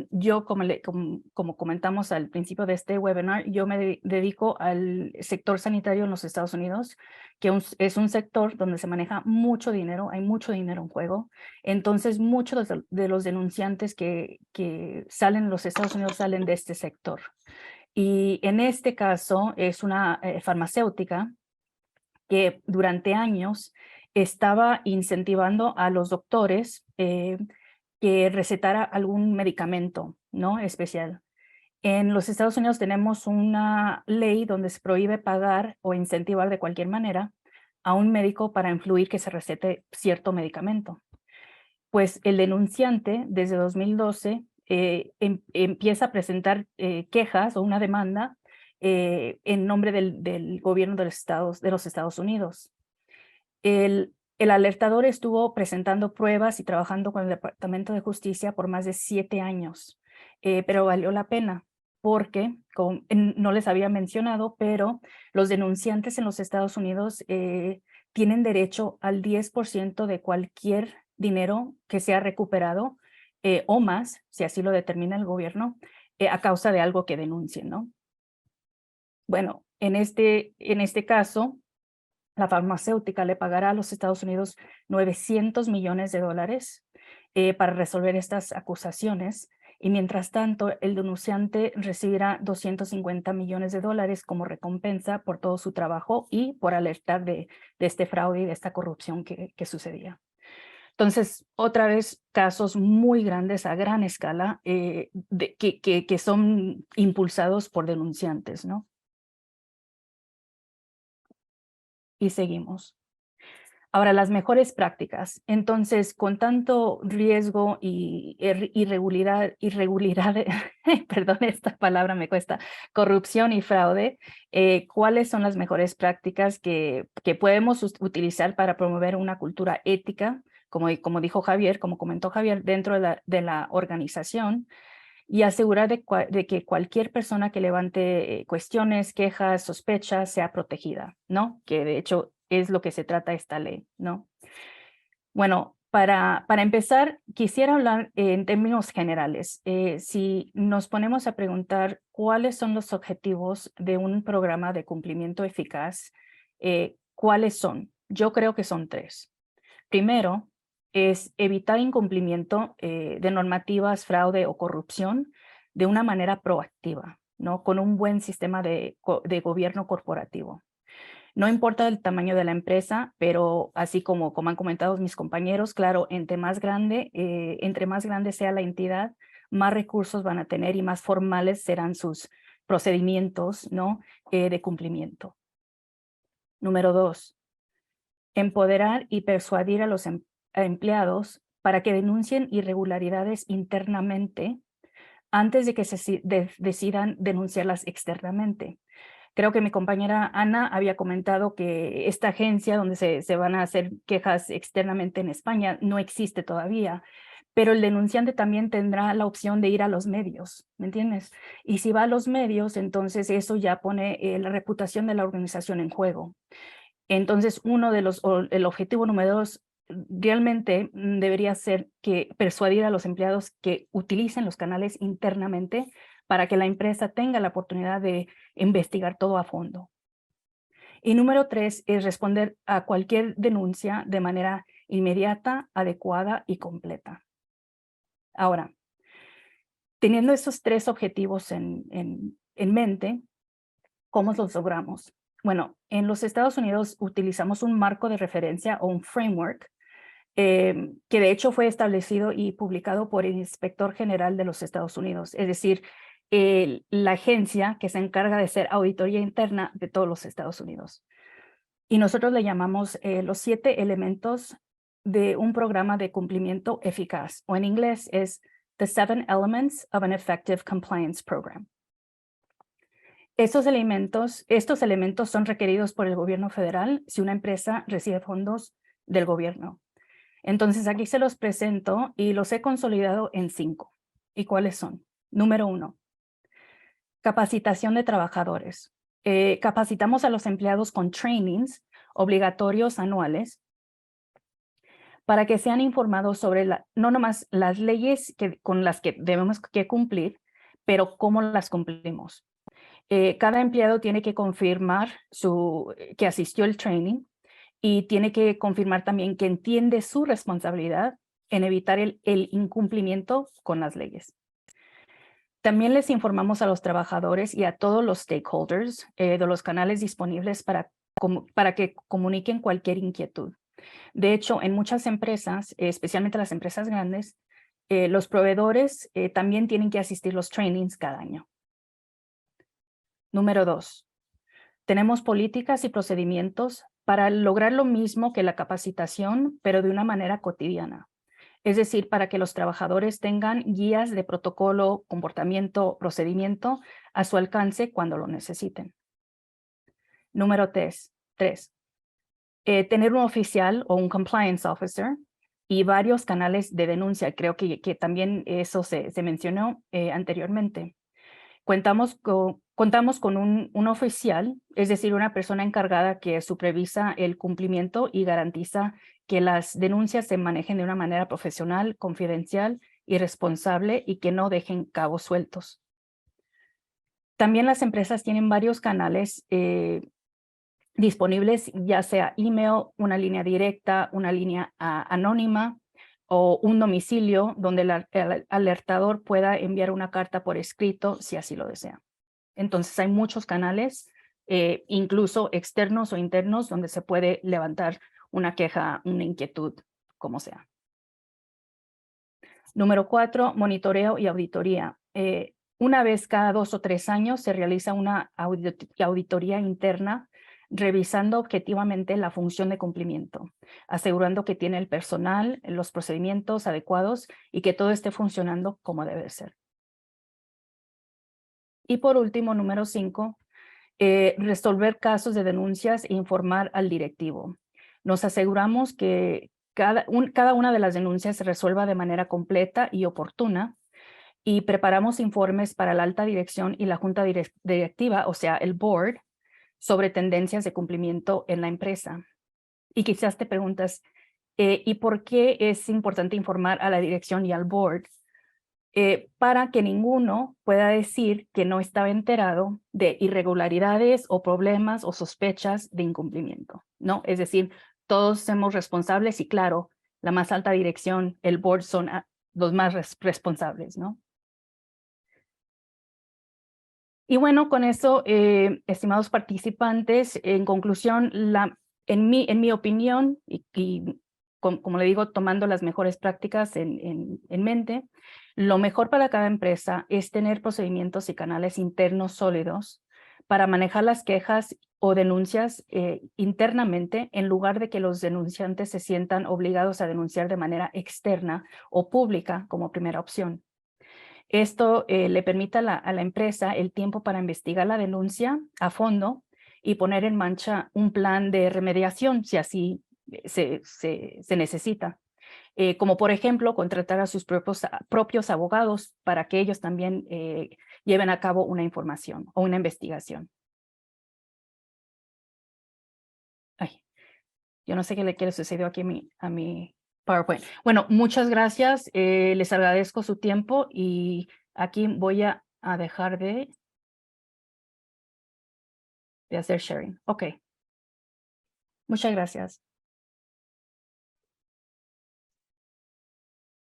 Yo, como comentamos al principio de este webinar, yo me dedico al sector sanitario en los Estados Unidos, que es un sector donde se maneja mucho dinero, hay mucho dinero en juego. Entonces, muchos de los denunciantes que salen en los Estados Unidos salen de este sector. Y en este caso es una farmacéutica que durante años estaba incentivando a los doctores que recetara algún medicamento, ¿no?, especial. En los Estados Unidos tenemos una ley donde se prohíbe pagar o incentivar de cualquier manera a un médico para influir que se recete cierto medicamento. Pues el denunciante desde 2012 empieza a presentar quejas o una demanda en nombre del gobierno de los Estados Unidos. El alertador estuvo presentando pruebas y trabajando con el Departamento de Justicia por más de 7 años, pero valió la pena porque, como no les había mencionado, pero los denunciantes en los Estados Unidos tienen derecho al 10% de cualquier dinero que sea recuperado o más, si así lo determina el gobierno, a causa de algo que denuncien, ¿no? Bueno, en este caso, la farmacéutica le pagará a los Estados Unidos $900 millones para resolver estas acusaciones, y mientras tanto el denunciante recibirá $250 millones como recompensa por todo su trabajo y por alertar de este fraude y de esta corrupción que sucedía. Entonces, otra vez, casos muy grandes a gran escala que son impulsados por denunciantes, ¿no? Y seguimos. Ahora, las mejores prácticas. Entonces, con tanto riesgo y irregularidad, perdón, esta palabra me cuesta, corrupción y fraude, ¿cuáles son las mejores prácticas que podemos utilizar para promover una cultura ética, como dijo Javier, como comentó Javier, dentro de la organización, y asegurar de que cualquier persona que levante cuestiones, quejas, sospechas sea protegida, ¿no? Que de hecho es lo que se trata esta ley, ¿no? Bueno, para empezar, quisiera hablar en términos generales. Si nos ponemos a preguntar cuáles son los objetivos de un programa de cumplimiento eficaz, ¿cuáles son? Yo creo que son 3. Primero, es evitar incumplimiento de normativas, fraude o corrupción de una manera proactiva, ¿no? Con un buen sistema de gobierno corporativo. No importa el tamaño de la empresa, pero así como han comentado mis compañeros, claro, entre más grande sea la entidad, más recursos van a tener y más formales serán sus procedimientos, ¿no?, de cumplimiento. Número 2, empoderar y persuadir a los empleados para que denuncien irregularidades internamente antes de que decidan denunciarlas externamente. Creo que mi compañera Ana había comentado que esta agencia donde se van a hacer quejas externamente en España no existe todavía, pero el denunciante también tendrá la opción de ir a los medios, ¿me entiendes? Y si va a los medios, entonces eso ya pone la reputación de la organización en juego. Entonces, el objetivo número 2 realmente debería ser persuadir a los empleados que utilicen los canales internamente para que la empresa tenga la oportunidad de investigar todo a fondo. Y número 3 es responder a cualquier denuncia de manera inmediata, adecuada y completa. Ahora, teniendo esos 3 objetivos en mente, ¿cómo los logramos? Bueno, en los Estados Unidos utilizamos un marco de referencia o un framework que de hecho fue establecido y publicado por el Inspector General de los Estados Unidos, es decir, la agencia que se encarga de hacer auditoría interna de todos los Estados Unidos. Y nosotros le llamamos los 7 elementos de un programa de cumplimiento eficaz, o en inglés es The 7 Elements of an Effective Compliance Program. Estos elementos son requeridos por el gobierno federal si una empresa recibe fondos del gobierno. Entonces aquí se los presento y los he consolidado en 5. ¿Y cuáles son? Número 1, capacitación de trabajadores. Capacitamos a los empleados con trainings obligatorios anuales para que sean informados sobre no nomás las leyes con las que debemos que cumplir, pero cómo las cumplimos. Cada empleado tiene que confirmar que asistió al training y tiene que confirmar también que entiende su responsabilidad en evitar el incumplimiento con las leyes. También les informamos a los trabajadores y a todos los stakeholders de los canales disponibles para que comuniquen cualquier inquietud. De hecho, en muchas empresas, especialmente las empresas grandes, los proveedores también tienen que asistir a los trainings cada año. Número 2, tenemos políticas y procedimientos para lograr lo mismo que la capacitación, pero de una manera cotidiana. Es decir, para que los trabajadores tengan guías de protocolo, comportamiento, procedimiento a su alcance cuando lo necesiten. Número 3, tener un oficial o un compliance officer y varios canales de denuncia. Creo que también eso se mencionó anteriormente. Contamos con un oficial, es decir, una persona encargada que supervisa el cumplimiento y garantiza que las denuncias se manejen de una manera profesional, confidencial y responsable y que no dejen cabos sueltos. También las empresas tienen varios canales disponibles, ya sea email, una línea directa, una línea anónima o un domicilio donde el alertador pueda enviar una carta por escrito si así lo desea. Entonces hay muchos canales, incluso externos o internos, donde se puede levantar una queja, una inquietud, como sea. Número 4, monitoreo y auditoría. Una vez cada 2 o 3 años se realiza una auditoría interna revisando objetivamente la función de cumplimiento, asegurando que tiene el personal, los procedimientos adecuados y que todo esté funcionando como debe ser. Y por último, número 5, resolver casos de denuncias e informar al directivo. Nos aseguramos que cada una de las denuncias se resuelva de manera completa y oportuna y preparamos informes para la alta dirección y la junta directiva, o sea, el board, sobre tendencias de cumplimiento en la empresa. Y quizás te preguntas, ¿y por qué es importante informar a la dirección y al board? Para que ninguno pueda decir que no estaba enterado de irregularidades o problemas o sospechas de incumplimiento, ¿no? Es decir, todos somos responsables y claro, la más alta dirección, el board son los más responsables, ¿no? Y bueno, con eso, estimados participantes, en conclusión, en mi opinión, y como le digo, tomando las mejores prácticas en mente, lo mejor para cada empresa es tener procedimientos y canales internos sólidos para manejar las quejas o denuncias internamente, en lugar de que los denunciantes se sientan obligados a denunciar de manera externa o pública como primera opción. Esto le permite a la empresa el tiempo para investigar la denuncia a fondo y poner en marcha un plan de remediación si así se necesita. Como por ejemplo, contratar a sus propios abogados para que ellos también lleven a cabo una información o una investigación. Ay, yo no sé qué le sucedió aquí a mi PowerPoint. Bueno, muchas gracias. Les agradezco su tiempo y aquí voy a dejar de hacer sharing. Ok. Muchas gracias.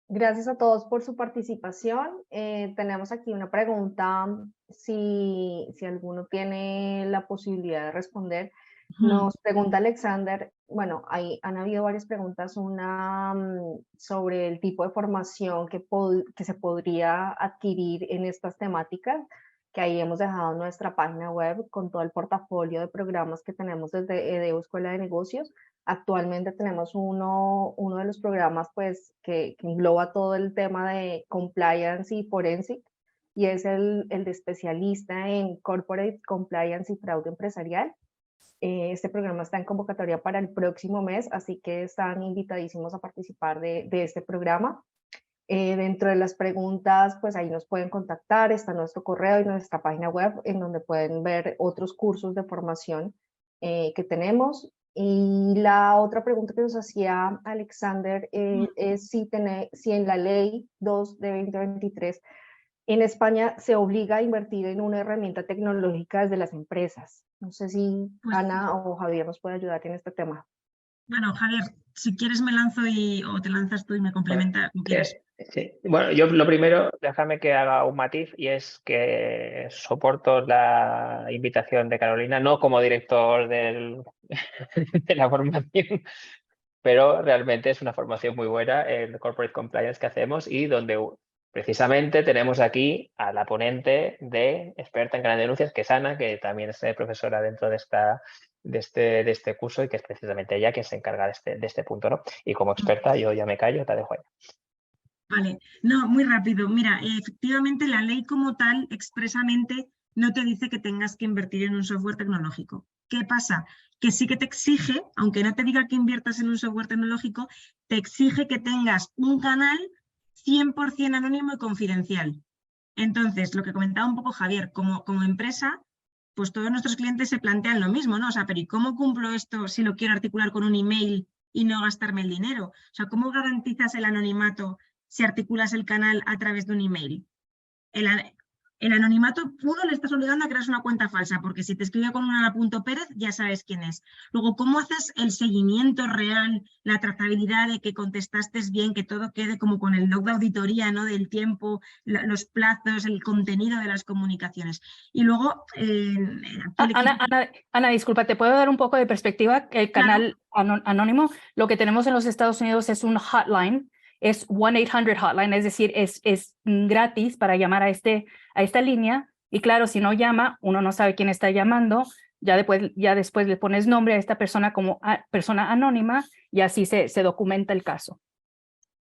Gracias a todos por su participación. Tenemos aquí una pregunta, si alguno tiene la posibilidad de responder. Nos pregunta Alexander, bueno, han habido varias preguntas, una sobre el tipo de formación que se podría adquirir en estas temáticas, que ahí hemos dejado nuestra página web con todo el portafolio de programas que tenemos desde EDU Escuela de Negocios. Actualmente tenemos uno de los programas pues, que engloba todo el tema de compliance y forensic, y es el de especialista en corporate compliance y fraude empresarial. Este programa está en convocatoria para el próximo mes, así que están invitadísimos a participar de este programa. Dentro de las preguntas, pues ahí nos pueden contactar, está nuestro correo y nuestra página web en donde pueden ver otros cursos de formación que tenemos. Y la otra pregunta que nos hacía Alexander es si en la ley 2 de 2023 en España se obliga a invertir en una herramienta tecnológica desde las empresas. No sé si Pues, Ana o Javier nos puede ayudar en este tema. bueno, Javier, si quieres me lanzo o te lanzas tú y me complementas como quieras. Sí. Bueno, yo lo primero, déjame que haga un matiz y es que soporto la invitación de Carolina, no como director de la formación, pero realmente es una formación muy buena en Corporate Compliance que hacemos y donde precisamente tenemos aquí a la ponente experta en canal de denuncias, que es Ana, que también es profesora dentro de este curso y que es precisamente ella quien se encarga de este punto, ¿no? Y como experta yo ya me callo, te dejo ahí. Vale, no, muy rápido. Mira, efectivamente la ley como tal expresamente no te dice que tengas que invertir en un software tecnológico. ¿Qué pasa? Que sí que te exige, aunque no te diga que inviertas en un software tecnológico, te exige que tengas un canal 100% anónimo y confidencial. Entonces, lo que comentaba un poco Javier, como empresa, pues todos nuestros clientes se plantean lo mismo, ¿no? O sea, pero ¿y cómo cumplo esto si lo quiero articular con un email y no gastarme el dinero? O sea, ¿cómo garantizas el anonimato si articulas el canal a través de un email? El anonimato, uno, le estás obligando a crear una cuenta falsa, porque si te escribe con un Ana.Pérez, ya sabes quién es. Luego, ¿cómo haces el seguimiento real, la trazabilidad de que contestaste bien, que todo quede como con el log de auditoría, ¿no? Del tiempo, los plazos, el contenido de las comunicaciones? Y luego, Ana, disculpa, ¿te puedo dar un poco de perspectiva? El canal anónimo, lo que tenemos en los Estados Unidos es un hotline, es 1-800 hotline, es decir, es gratis para llamar a esta línea. Y claro, si no llama, uno no sabe quién está llamando, ya después le pones nombre a esta persona como persona anónima y así se documenta el caso.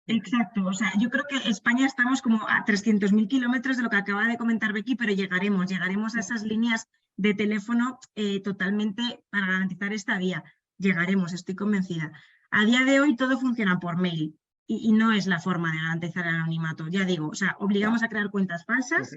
Exacto, o sea, yo creo que España estamos como a 300.000 kilómetros de lo que acaba de comentar Becky, pero llegaremos a esas líneas de teléfono totalmente para garantizar esta vía. Llegaremos, estoy convencida. A día de hoy todo funciona por mail y no es la forma de garantizar el anonimato. Ya digo, o sea, obligamos a crear cuentas falsas,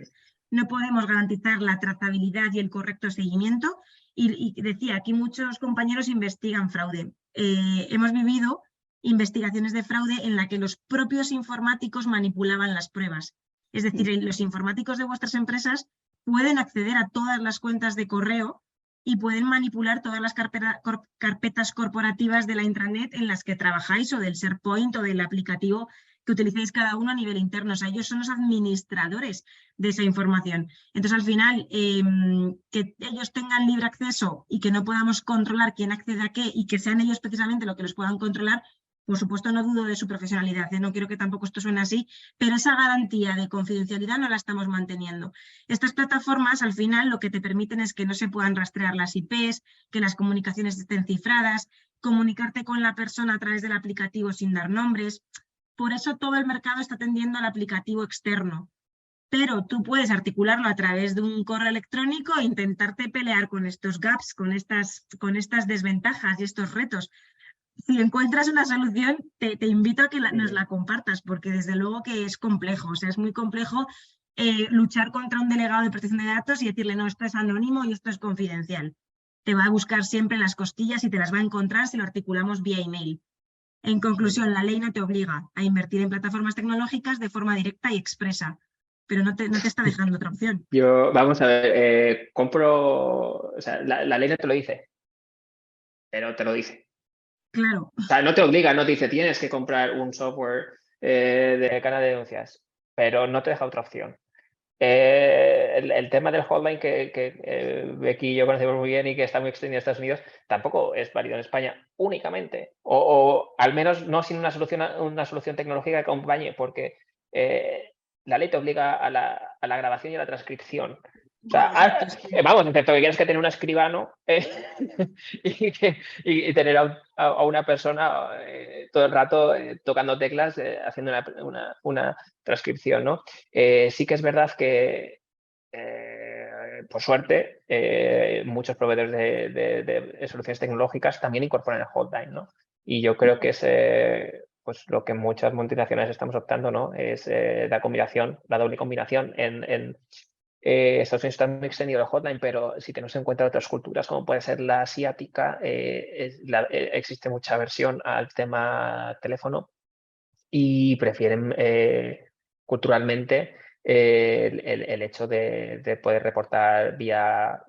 no podemos garantizar la trazabilidad y el correcto seguimiento. Y decía, aquí muchos compañeros investigan fraude. Hemos vivido investigaciones de fraude en la que los propios informáticos manipulaban las pruebas. Es decir, los informáticos de vuestras empresas pueden acceder a todas las cuentas de correo y pueden manipular todas las carpetas corporativas de la intranet en las que trabajáis o del SharePoint o del aplicativo que utilicéis cada uno a nivel interno. O sea, ellos son los administradores de esa información. Entonces, al final, que ellos tengan libre acceso y que no podamos controlar quién accede a qué y que sean ellos precisamente los que los puedan controlar, por supuesto no dudo de su profesionalidad, no quiero que tampoco esto suene así, pero esa garantía de confidencialidad no la estamos manteniendo. Estas plataformas al final lo que te permiten es que no se puedan rastrear las IPs, que las comunicaciones estén cifradas, comunicarte con la persona a través del aplicativo sin dar nombres. Por eso todo el mercado está tendiendo al aplicativo externo. Pero tú puedes articularlo a través de un correo electrónico e intentarte pelear con estos gaps, con estas desventajas y estos retos. Si encuentras una solución, te invito a que nos la compartas, porque desde luego que es complejo, o sea, es muy complejo luchar contra un delegado de protección de datos y decirle, no, esto es anónimo y esto es confidencial. Te va a buscar siempre las costillas y te las va a encontrar si lo articulamos vía email. En conclusión, la ley no te obliga a invertir en plataformas tecnológicas de forma directa y expresa, pero no te está dejando otra opción. Vamos a ver, o sea, la ley no te lo dice, pero te lo dice. Claro. O sea, no te obliga, no te dice tienes que comprar un software de canal de denuncias, pero no te deja otra opción. El tema del hotline que Becky y yo conocemos muy bien y que está muy extendido en Estados Unidos, tampoco es válido en España únicamente, o al menos no sin una solución tecnológica que acompañe, porque la ley te obliga a la grabación y a la transcripción. O sea, vamos, excepto que quieras que tener un escribano y tener a una persona todo el rato tocando teclas, haciendo una transcripción, ¿no? Sí que es verdad que por suerte, muchos proveedores de soluciones tecnológicas también incorporan el hotline, ¿no? Y yo creo que es pues lo que muchas multinacionales estamos optando, ¿no? Es la combinación, la doble combinación. En Estados Unidos está muy extendido el hotline, pero si tenemos en cuenta otras culturas, como puede ser la asiática, existe mucha aversión al tema teléfono y prefieren culturalmente el hecho de poder reportar vía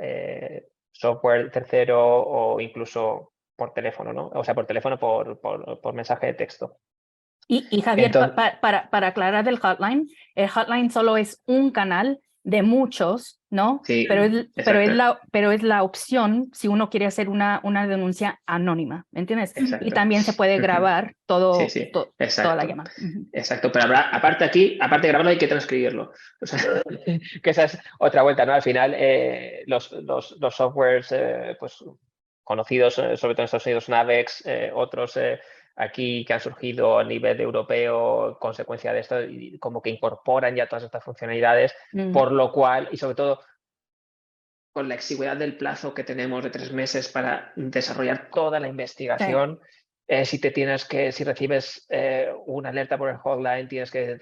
software tercero o incluso por teléfono, ¿no? O sea, por teléfono, por mensaje de texto. Y Javier, Entonces, para aclarar el hotline solo es un canal de muchos, ¿no? sí, pero exacto. es la opción si uno quiere hacer una denuncia anónima, ¿me entiendes? Exacto. Y también se puede grabar todo, Sí, sí, toda la exacto. llamada. Exacto, pero aparte de grabarlo hay que transcribirlo. O sea, que esa es otra vuelta, ¿no? Al final, los softwares pues, conocidos, sobre todo en Estados Unidos, Navex, otros aquí que han surgido a nivel europeo, consecuencia de esto, y como que incorporan ya todas estas funcionalidades, por lo cual, y sobre todo con la exigüidad del plazo que tenemos de 3 meses para desarrollar toda la investigación, si recibes una alerta por el hotline, tienes que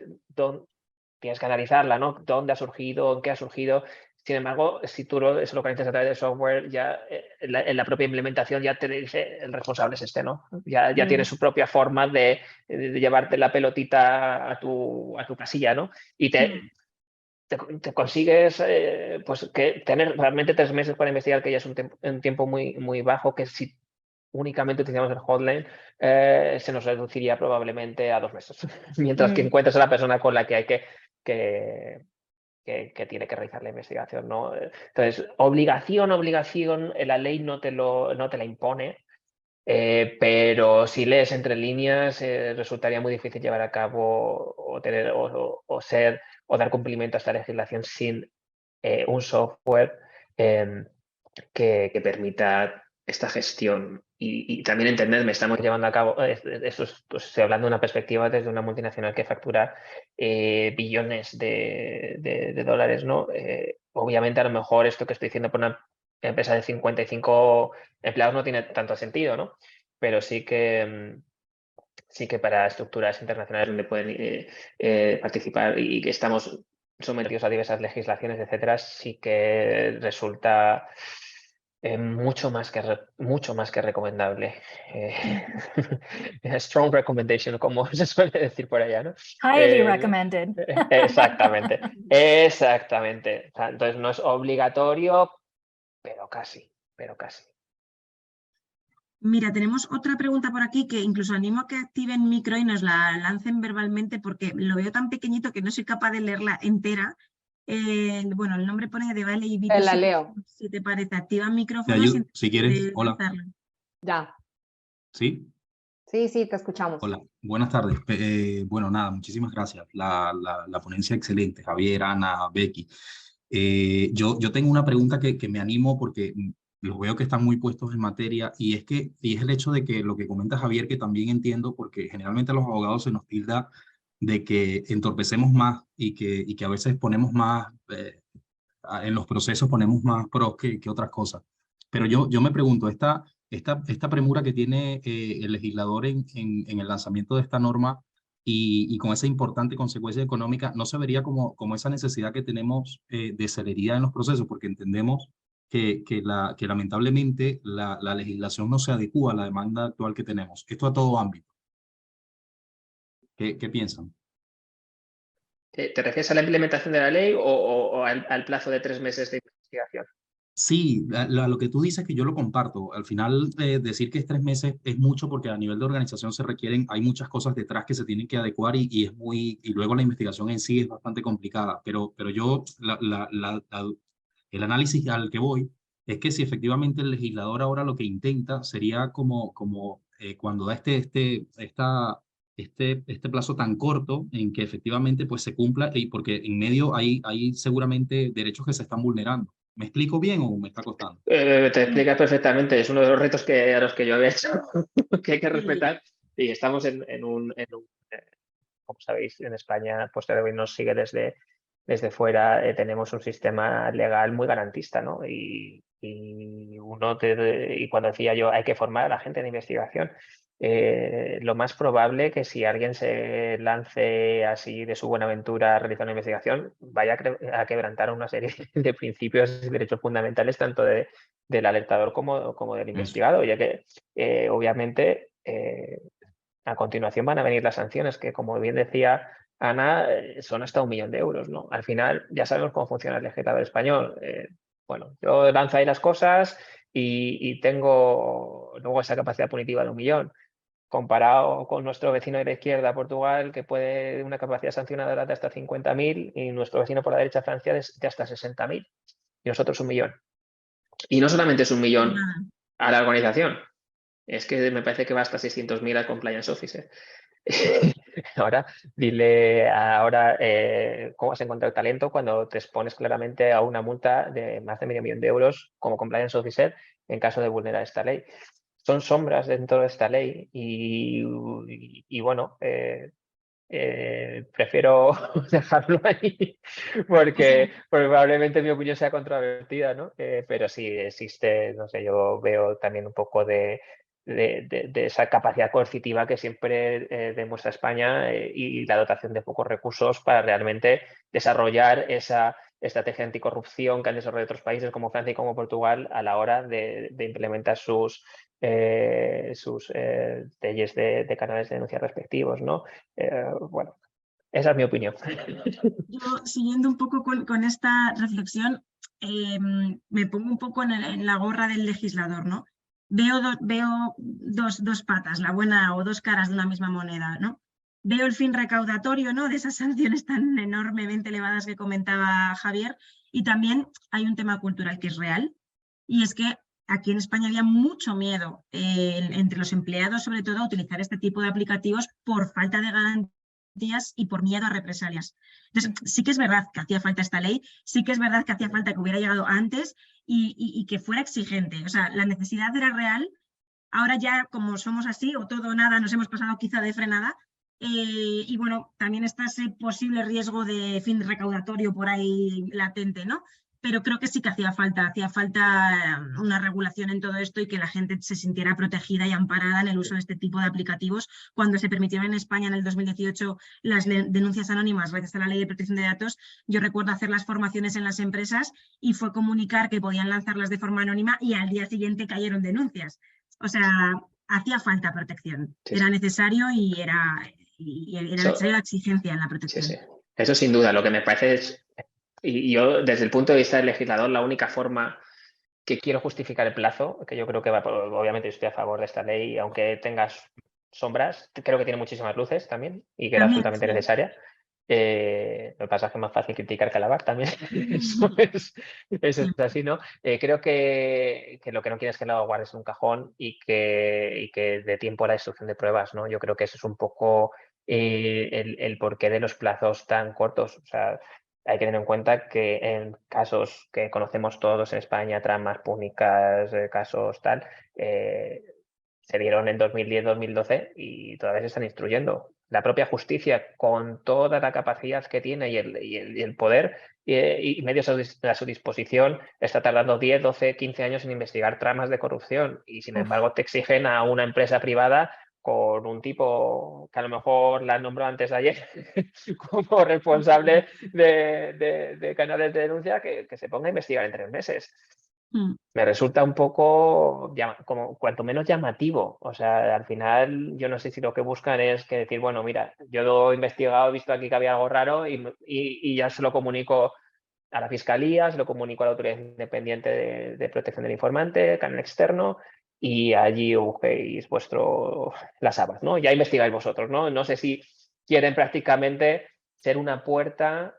analizarla, ¿no? ¿Dónde ha surgido? ¿En qué ha surgido? Sin embargo, si tú eso lo conectas a través de software, ya en la propia implementación ya te dice el responsable es este, ¿no? Ya tiene su propia forma de llevarte la pelotita a tu casilla, ¿no? Y te consigues pues que tener realmente 3 meses para investigar, que ya es un tiempo muy, muy bajo, que si únicamente utilizamos el hotline se nos reduciría probablemente a 2 meses, mientras que encuentres a la persona con la que hay que tiene que realizar la investigación, ¿no? Entonces, obligación, la ley no te la impone, pero si lees entre líneas resultaría muy difícil llevar a cabo o dar cumplimiento a esta legislación sin un software que permita esta gestión. Y también entenderme, estamos llevando a cabo, esto pues, estoy hablando de una perspectiva desde una multinacional que factura billones de dólares, ¿no? Obviamente, a lo mejor esto que estoy diciendo por una empresa de 55 empleados no tiene tanto sentido, ¿no? Pero sí que para estructuras internacionales donde pueden participar y que estamos sometidos a diversas legislaciones, etcétera, sí que resulta mucho más que recomendable. Strong recommendation, como se suele decir por allá, ¿no? Highly recommended. Exactamente. O sea, entonces no es obligatorio, pero casi. Mira, tenemos otra pregunta por aquí que incluso animo a que activen micro y nos la lancen verbalmente porque lo veo tan pequeñito que no soy capaz de leerla entera. Bueno, el nombre pone de Vale y Vito, La leo. si te parece, activa Te micrófonos ayudo, y si quieres. Hola. lanzarlo. Ya. ¿Sí? Sí, te escuchamos. Hola, buenas tardes. Bueno, nada, muchísimas gracias. La ponencia excelente, Javier, Ana, Becky. Yo tengo una pregunta que me animo porque los veo que están muy puestos en materia y es el hecho de que lo que comenta Javier, que también entiendo, porque generalmente a los abogados se nos tilda de que entorpecemos más y que a veces ponemos más, en los procesos ponemos más pros que otras cosas. Pero yo me pregunto, esta premura que tiene el legislador en el lanzamiento de esta norma y con esa importante consecuencia económica, ¿no se vería como esa necesidad que tenemos de celeridad en los procesos? Porque entendemos que lamentablemente la legislación no se adecúa a la demanda actual que tenemos. Esto a todo ámbito. ¿Qué piensan? ¿Te refieres a la implementación de la ley o al plazo de 3 meses de investigación? Sí, lo que tú dices que yo lo comparto. Al final, decir que es 3 meses es mucho porque a nivel de organización hay muchas cosas detrás que se tienen que adecuar y luego la investigación en sí es bastante complicada. Pero yo, el análisis al que voy es que si efectivamente el legislador ahora lo que intenta sería como cuando da este plazo tan corto en que efectivamente pues se cumpla y porque en medio hay seguramente derechos que se están vulnerando. ¿Me explico bien o me está costando? Te explicas perfectamente. Es uno de los retos a los que yo había hecho, que hay que respetar. Y estamos en un como sabéis, en España, pues nos sigue desde desde fuera tenemos un sistema legal muy garantista, ¿no? Y cuando decía yo hay que formar a la gente de investigación, lo más probable que si alguien se lance así de su buena aventura a realizar una investigación vaya a quebrantar una serie de principios y derechos fundamentales tanto del alertador como del investigado, ya que obviamente a continuación van a venir las sanciones que, como bien decía Ana, son hasta 1 millón de euros, ¿no? Al final ya sabemos cómo funciona el legislador español. Bueno, yo lanzo ahí las cosas y tengo luego esa capacidad punitiva de 1 millón. Comparado con nuestro vecino de la izquierda, Portugal, que puede una capacidad sancionadora de hasta 50.000 y nuestro vecino por la derecha, Francia, de hasta 60.000 y nosotros 1 millón. Y no solamente es 1 millón a la organización, es que me parece que va hasta 600.000 al compliance officer. Ahora, dile cómo has encontrado talento cuando te expones claramente a una multa de más de medio millón de euros como compliance officer en caso de vulnerar esta ley. Son sombras dentro de esta ley y bueno, prefiero dejarlo ahí porque probablemente mi opinión sea controvertida, ¿no? Pero sí existe, no sé, yo veo también un poco de esa capacidad coercitiva que siempre demuestra España y la dotación de pocos recursos para realmente desarrollar esa estrategia anticorrupción que han desarrollado otros países como Francia y como Portugal a la hora de implementar sus leyes de canales de denuncia respectivos, ¿no? Bueno, esa es mi opinión. Yo, siguiendo un poco con esta reflexión, me pongo un poco en la gorra del legislador, ¿no? Veo dos patas, la buena o dos caras de una misma moneda, ¿no? Veo el fin recaudatorio, ¿no? De esas sanciones tan enormemente elevadas que comentaba Javier, y también hay un tema cultural que es real, y es que aquí en España había mucho miedo entre los empleados, sobre todo, a utilizar este tipo de aplicativos por falta de garantías y por miedo a represalias. Entonces, sí que es verdad que hacía falta esta ley, sí que es verdad que hacía falta que hubiera llegado antes y que fuera exigente. O sea, la necesidad era real. Ahora ya, como somos así, o todo o nada, nos hemos pasado quizá de frenada. Y bueno, también está ese posible riesgo de fin recaudatorio por ahí latente, ¿no? Pero creo que sí que hacía falta una regulación en todo esto y que la gente se sintiera protegida y amparada en el uso de este tipo de aplicativos. Cuando se permitieron en España en el 2018 las denuncias anónimas gracias a la Ley de Protección de Datos, yo recuerdo hacer las formaciones en las empresas y fue comunicar que podían lanzarlas de forma anónima y al día siguiente cayeron denuncias. O sea, hacía falta protección, era necesario y era necesaria la exigencia en la protección. Sí. Eso sin duda, lo que me parece es, y yo desde el punto de vista del legislador, la única forma que quiero justificar el plazo, que yo creo que obviamente estoy a favor de esta ley, aunque tengas sombras, creo que tiene muchísimas luces también y que era absolutamente necesaria. Lo que pasa es que es más fácil criticar que alabar también. Eso es así, ¿no? Creo que lo que no quieres es que lo guardes en un cajón y que dé tiempo a la destrucción de pruebas, ¿no? Yo creo que eso es un poco el porqué de los plazos tan cortos. O sea, hay que tener en cuenta que en casos que conocemos todos en España, tramas públicas, casos tal, se dieron en 2010-2012 y todavía se están instruyendo. La propia justicia, con toda la capacidad que tiene y el poder y medios a su disposición, está tardando 10, 12, 15 años en investigar tramas de corrupción y, sin embargo, te exigen a una empresa privada con un tipo que a lo mejor la nombró antes de ayer como responsable de canales de denuncia que se ponga a investigar en 3 meses. Me resulta un poco, como cuanto menos llamativo. O sea, al final yo no sé si lo que buscan es que decir, bueno, mira, yo lo he investigado, he visto aquí que había algo raro y ya se lo comunico a la Fiscalía, se lo comunico a la Autoridad Independiente de Protección del Informante, canal externo, y allí busquéis las habas, ¿no? Ya investigáis vosotros, ¿no? No sé si quieren prácticamente ser una puerta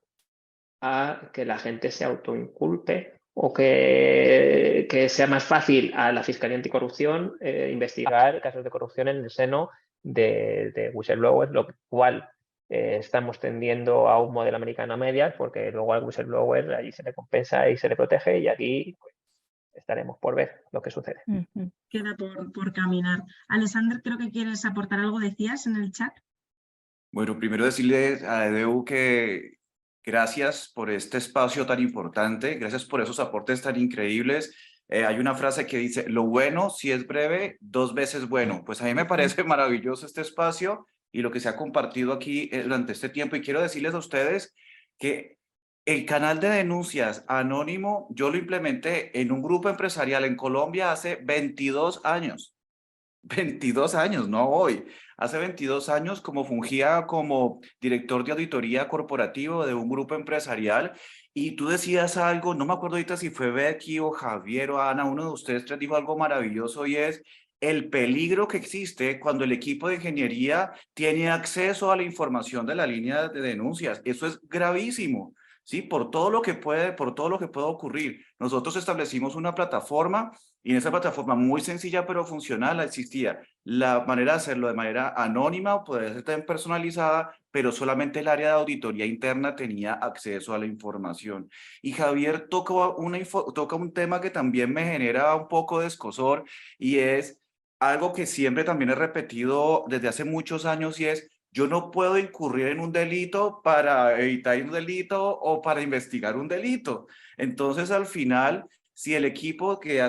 a que la gente se autoinculpe o que sea más fácil a la Fiscalía Anticorrupción investigar casos de corrupción en el seno de whistleblowers, lo cual estamos tendiendo a un modelo americano a medias, porque luego al whistleblower allí se le compensa y se le protege y aquí pues, estaremos por ver lo que sucede. Queda por caminar. Alexander, creo que quieres aportar algo, decías en el chat. Bueno, primero decirle a EDU que Gracias por este espacio tan importante, gracias por esos aportes tan increíbles. Hay una frase que dice, lo bueno, si es breve, 2 veces bueno. Pues a mí me parece maravilloso este espacio y lo que se ha compartido aquí durante este tiempo. Y quiero decirles a ustedes que el canal de denuncias anónimo, yo lo implementé en un grupo empresarial en Colombia hace 22 años. 22 años, no hoy. Hace 22 años, como fungía como director de auditoría corporativo de un grupo empresarial, y tú decías algo, no me acuerdo ahorita si fue Becky o Javier o Ana, uno de ustedes tres dijo algo maravilloso y es el peligro que existe cuando el equipo de ingeniería tiene acceso a la información de la línea de denuncias. Eso es gravísimo. Sí, por todo lo que puede ocurrir. Nosotros establecimos una plataforma y en esa plataforma muy sencilla pero funcional existía la manera de hacerlo de manera anónima o poder ser también personalizada, pero solamente el área de auditoría interna tenía acceso a la información. Y Javier toca un tema que también me genera un poco de escozor y es algo que siempre también he repetido desde hace muchos años y es yo no puedo incurrir en un delito para evitar un delito o para investigar un delito. Entonces, al final, si el equipo que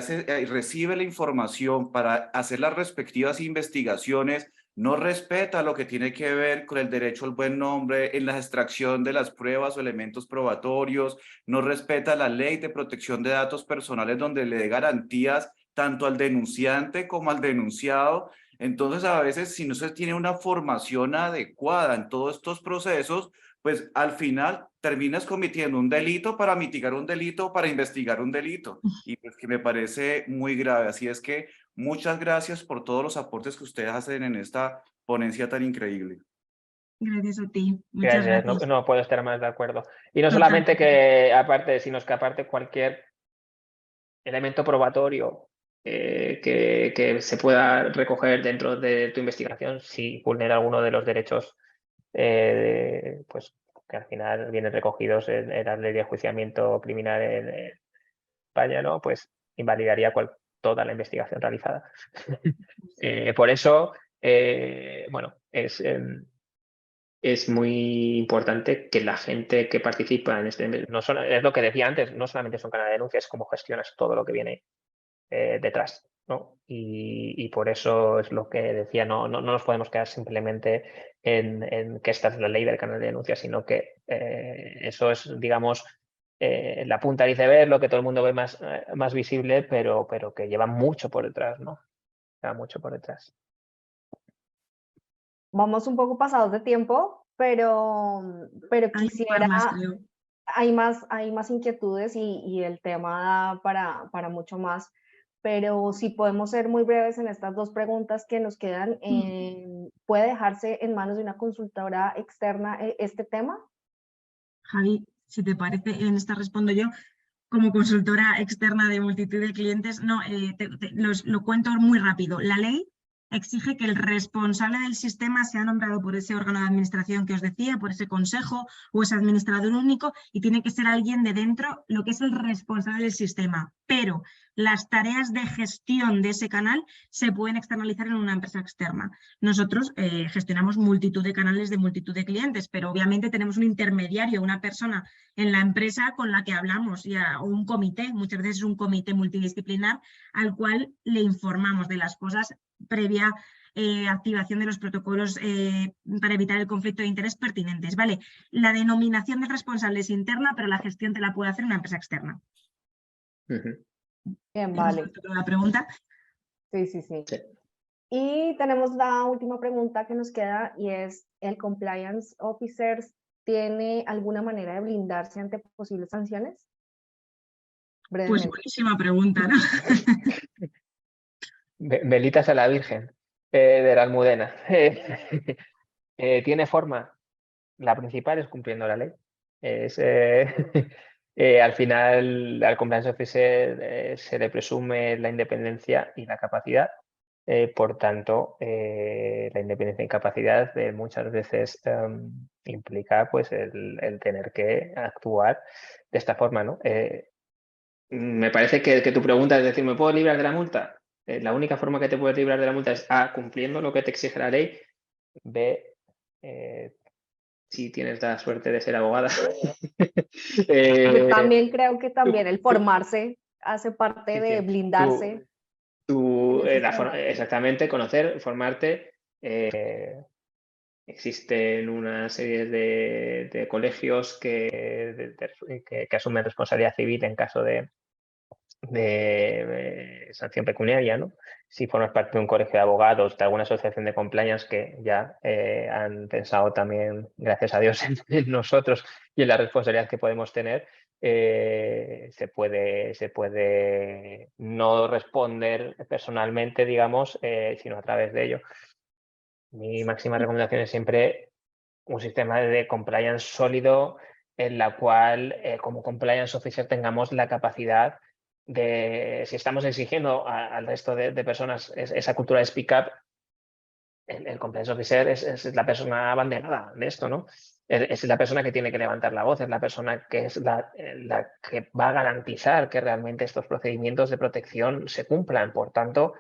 recibe la información para hacer las respectivas investigaciones no respeta lo que tiene que ver con el derecho al buen nombre en la extracción de las pruebas o elementos probatorios, no respeta la ley de protección de datos personales donde le dé garantías tanto al denunciante como al denunciado, entonces, a veces, si no se tiene una formación adecuada en todos estos procesos, pues al final terminas cometiendo un delito para mitigar un delito, para investigar un delito. Y pues que me parece muy grave. Así es que muchas gracias por todos los aportes que ustedes hacen en esta ponencia tan increíble. Gracias a ti. Muchas Gracias, gracias. no puedo estar más de acuerdo. Y no Total. solamente que aparte, sino que aparte cualquier elemento probatorio que se pueda recoger dentro de tu investigación si vulnera alguno de los derechos pues que al final vienen recogidos en la ley de enjuiciamiento criminal en España, ¿no? Pues invalidaría toda la investigación realizada. Por eso, bueno, es muy importante que la gente que participa en este, es lo que decía antes, no solamente es un canal de denuncias, es cómo gestionas todo lo que viene detrás, ¿no? Y por eso es lo que decía, no nos podemos quedar simplemente en que esta es la ley del canal de denuncias, sino que eso es, digamos, la punta del iceberg, lo que todo el mundo ve más visible, pero que lleva mucho por detrás, ¿no? Lleva mucho por detrás. Vamos un poco pasados de tiempo, pero quisiera... Hay más inquietudes y el tema da para mucho más, pero si podemos ser muy breves en estas 2 preguntas que nos quedan, ¿puede dejarse en manos de una consultora externa este tema? Javi, si te parece, en esta respondo yo. Como consultora externa de multitud de clientes, no, lo cuento muy rápido. La ley exige que el responsable del sistema sea nombrado por ese órgano de administración que os decía, por ese consejo o ese administrador único, y tiene que ser alguien de dentro, lo que es el responsable del sistema. Pero las tareas de gestión de ese canal se pueden externalizar en una empresa externa. Nosotros gestionamos multitud de canales de multitud de clientes, pero obviamente tenemos un intermediario, una persona en la empresa con la que hablamos, o un comité, muchas veces es un comité multidisciplinar al cual le informamos de las cosas previa activación de los protocolos para evitar el conflicto de interés pertinentes. Vale, la denominación del responsable es interna, pero la gestión te la puede hacer una empresa externa. Bien, vale. ¿La pregunta? Sí. Y tenemos la última pregunta que nos queda y es, ¿el compliance officer tiene alguna manera de blindarse ante posibles sanciones? Pues buenísima pregunta, ¿no? Velitas a la Virgen de la Almudena. ¿Tiene forma? La principal es cumpliendo la ley. Al final, al compliance officer se le presume la independencia y la capacidad. Por tanto, la independencia y capacidad muchas veces implica pues, el tener que actuar de esta forma, ¿no? Me parece que tu pregunta es decir, ¿me puedo librar de la multa? La única forma que te puedes librar de la multa es A, cumpliendo lo que te exige la ley, B, si tienes la suerte de ser abogada. Yo también creo que también el formarse hace parte Sí, de sí. blindarse. Exactamente, conocer, formarte. Existen una serie de colegios que asumen responsabilidad civil en caso de sanción pecuniaria, ¿no? Si formas parte de un colegio de abogados, de alguna asociación de compliance que ya han pensado también, gracias a Dios, en nosotros y en la responsabilidad que podemos tener, se puede no responder personalmente, digamos, sino a través de ello. Mi máxima recomendación es siempre un sistema de compliance sólido en la cual, como compliance officer, tengamos la capacidad de, si estamos exigiendo al resto de personas esa cultura de speak up, el compliance officer es la persona abanderada de esto, ¿no? Es la persona que tiene que levantar la voz, es la persona que es la que va a garantizar que realmente estos procedimientos de protección se cumplan. Por tanto,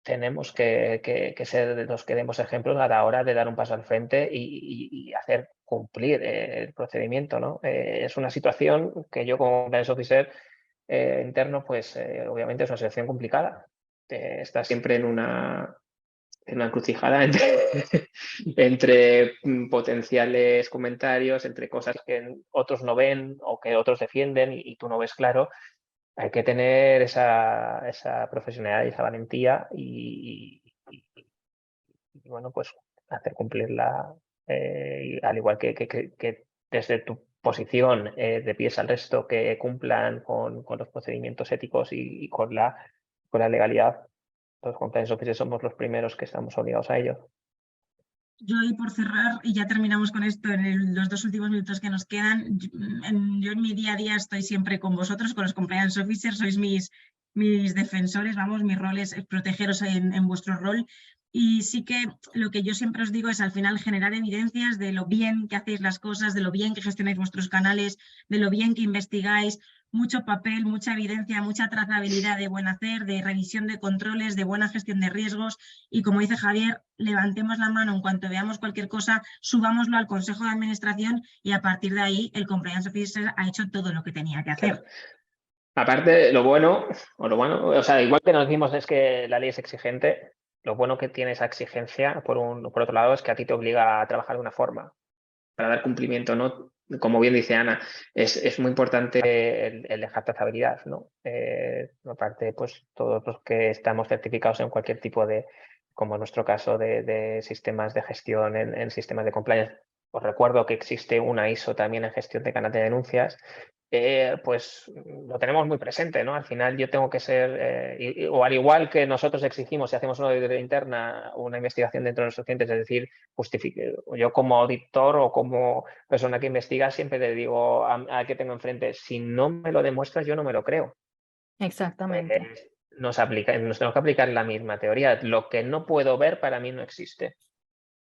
tenemos que ser de los que demos ejemplos a la hora de dar un paso al frente y hacer cumplir el procedimiento, ¿no? Es una situación que yo como compliance officer interno, pues obviamente es una situación complicada. Está siempre en una encrucijada entre potenciales comentarios, entre cosas que otros no ven o que otros defienden y tú no ves claro. Hay que tener esa profesionalidad y esa valentía y bueno, pues hacer cumplirla, al igual que desde tu posición de pies al resto que cumplan con los procedimientos éticos y con la legalidad. Los compliance officers somos los primeros que estamos obligados a ello. Yo, y por cerrar, y ya terminamos con esto en los 2 últimos minutos que nos quedan, yo en mi día a día estoy siempre con vosotros, con los compliance officers, sois mis defensores, vamos, mi rol es protegeros en vuestro rol. Y sí que lo que yo siempre os digo es al final generar evidencias de lo bien que hacéis las cosas, de lo bien que gestionáis vuestros canales, de lo bien que investigáis, mucho papel, mucha evidencia, mucha trazabilidad de buen hacer, de revisión de controles, de buena gestión de riesgos. Y como dice Javier, levantemos la mano en cuanto veamos cualquier cosa, subámoslo al Consejo de Administración y a partir de ahí el Compliance Officer ha hecho todo lo que tenía que hacer. Claro. Aparte, o sea, igual que nos decimos es que la ley es exigente, lo bueno que tiene esa exigencia, por otro lado, es que a ti te obliga a trabajar de una forma para dar cumplimiento, ¿no? Como bien dice Ana, es muy importante el dejar trazabilidad, ¿no? Aparte, pues todos los que estamos certificados en cualquier tipo de, como en nuestro caso, de sistemas de gestión en sistemas de compliance, os recuerdo que existe una ISO también en gestión de canal de denuncias, pues lo tenemos muy presente, ¿no? Al final yo tengo que ser, o al igual que nosotros exigimos si hacemos una auditoría interna, una investigación dentro de nuestros clientes, es decir, yo como auditor o como persona que investiga siempre le digo al que tengo enfrente, si no me lo demuestras yo no me lo creo. Exactamente. Nos tenemos que aplicar la misma teoría. Lo que no puedo ver para mí no existe.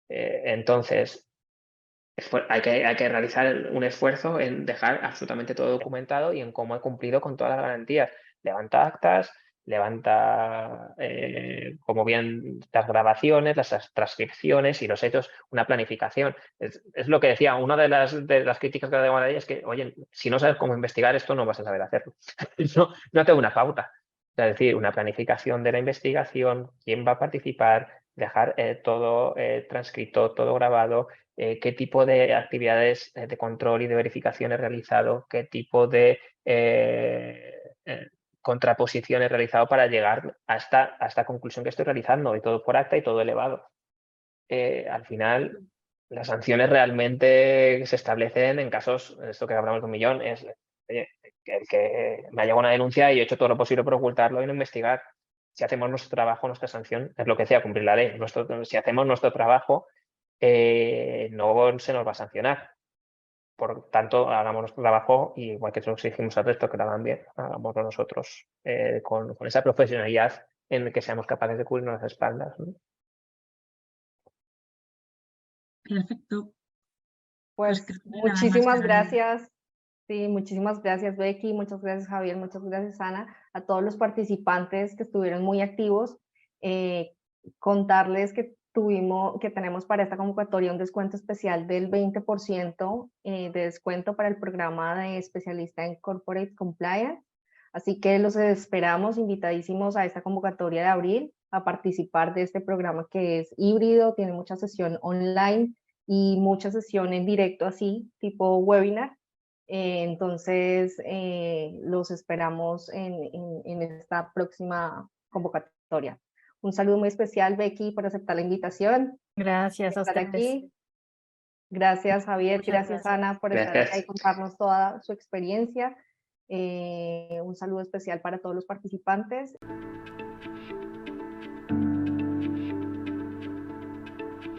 Entonces, hay que realizar un esfuerzo en dejar absolutamente todo documentado y en cómo he cumplido con todas las garantías. Levanta actas, levanta, como bien, las grabaciones, las transcripciones y los hechos, una planificación. Es lo que decía, una de las críticas que le hago a ella es que, oye, si no sabes cómo investigar esto, no vas a saber hacerlo. No tengo una pauta. Es decir, una planificación de la investigación, quién va a participar, dejar todo transcrito, todo grabado, qué tipo de actividades de control y de verificación he realizado, qué tipo de contraposición he realizado para llegar a esta conclusión que estoy realizando, y todo por acta y todo elevado. Al final, las sanciones realmente se establecen en casos, esto que hablamos de 1 millón, es que me ha llegado una denuncia y he hecho todo lo posible por ocultarlo y no investigar. Si hacemos nuestro trabajo, nuestra sanción es lo que decía, cumplir la ley. Si hacemos nuestro trabajo, no se nos va a sancionar. Por tanto, hagamos nuestro trabajo y igual que lo exigimos al resto que lo hagan bien, hagámoslo nosotros con esa profesionalidad en la que seamos capaces de cubrirnos las espaldas, ¿no? Perfecto. Pues creo que no hay nada más, muchísimas Carolina. gracias. Sí, muchísimas gracias Becky, muchas gracias Javier, muchas gracias Ana, a todos los participantes que estuvieron muy activos. Contarles que que tenemos para esta convocatoria un descuento especial del 20% de descuento para el programa de especialista en Corporate Compliance. Así que los esperamos invitadísimos a esta convocatoria de abril a participar de este programa que es híbrido, tiene mucha sesión online y mucha sesión en directo así, tipo webinar. Entonces, los esperamos en esta próxima convocatoria. Un saludo muy especial, Becky, por aceptar la invitación. Gracias a Estar ustedes. aquí. Gracias, Javier. Muchas Gracias, gracias. Ana, por estar acá y Gracias. contarnos toda su experiencia. Un saludo especial para todos los participantes.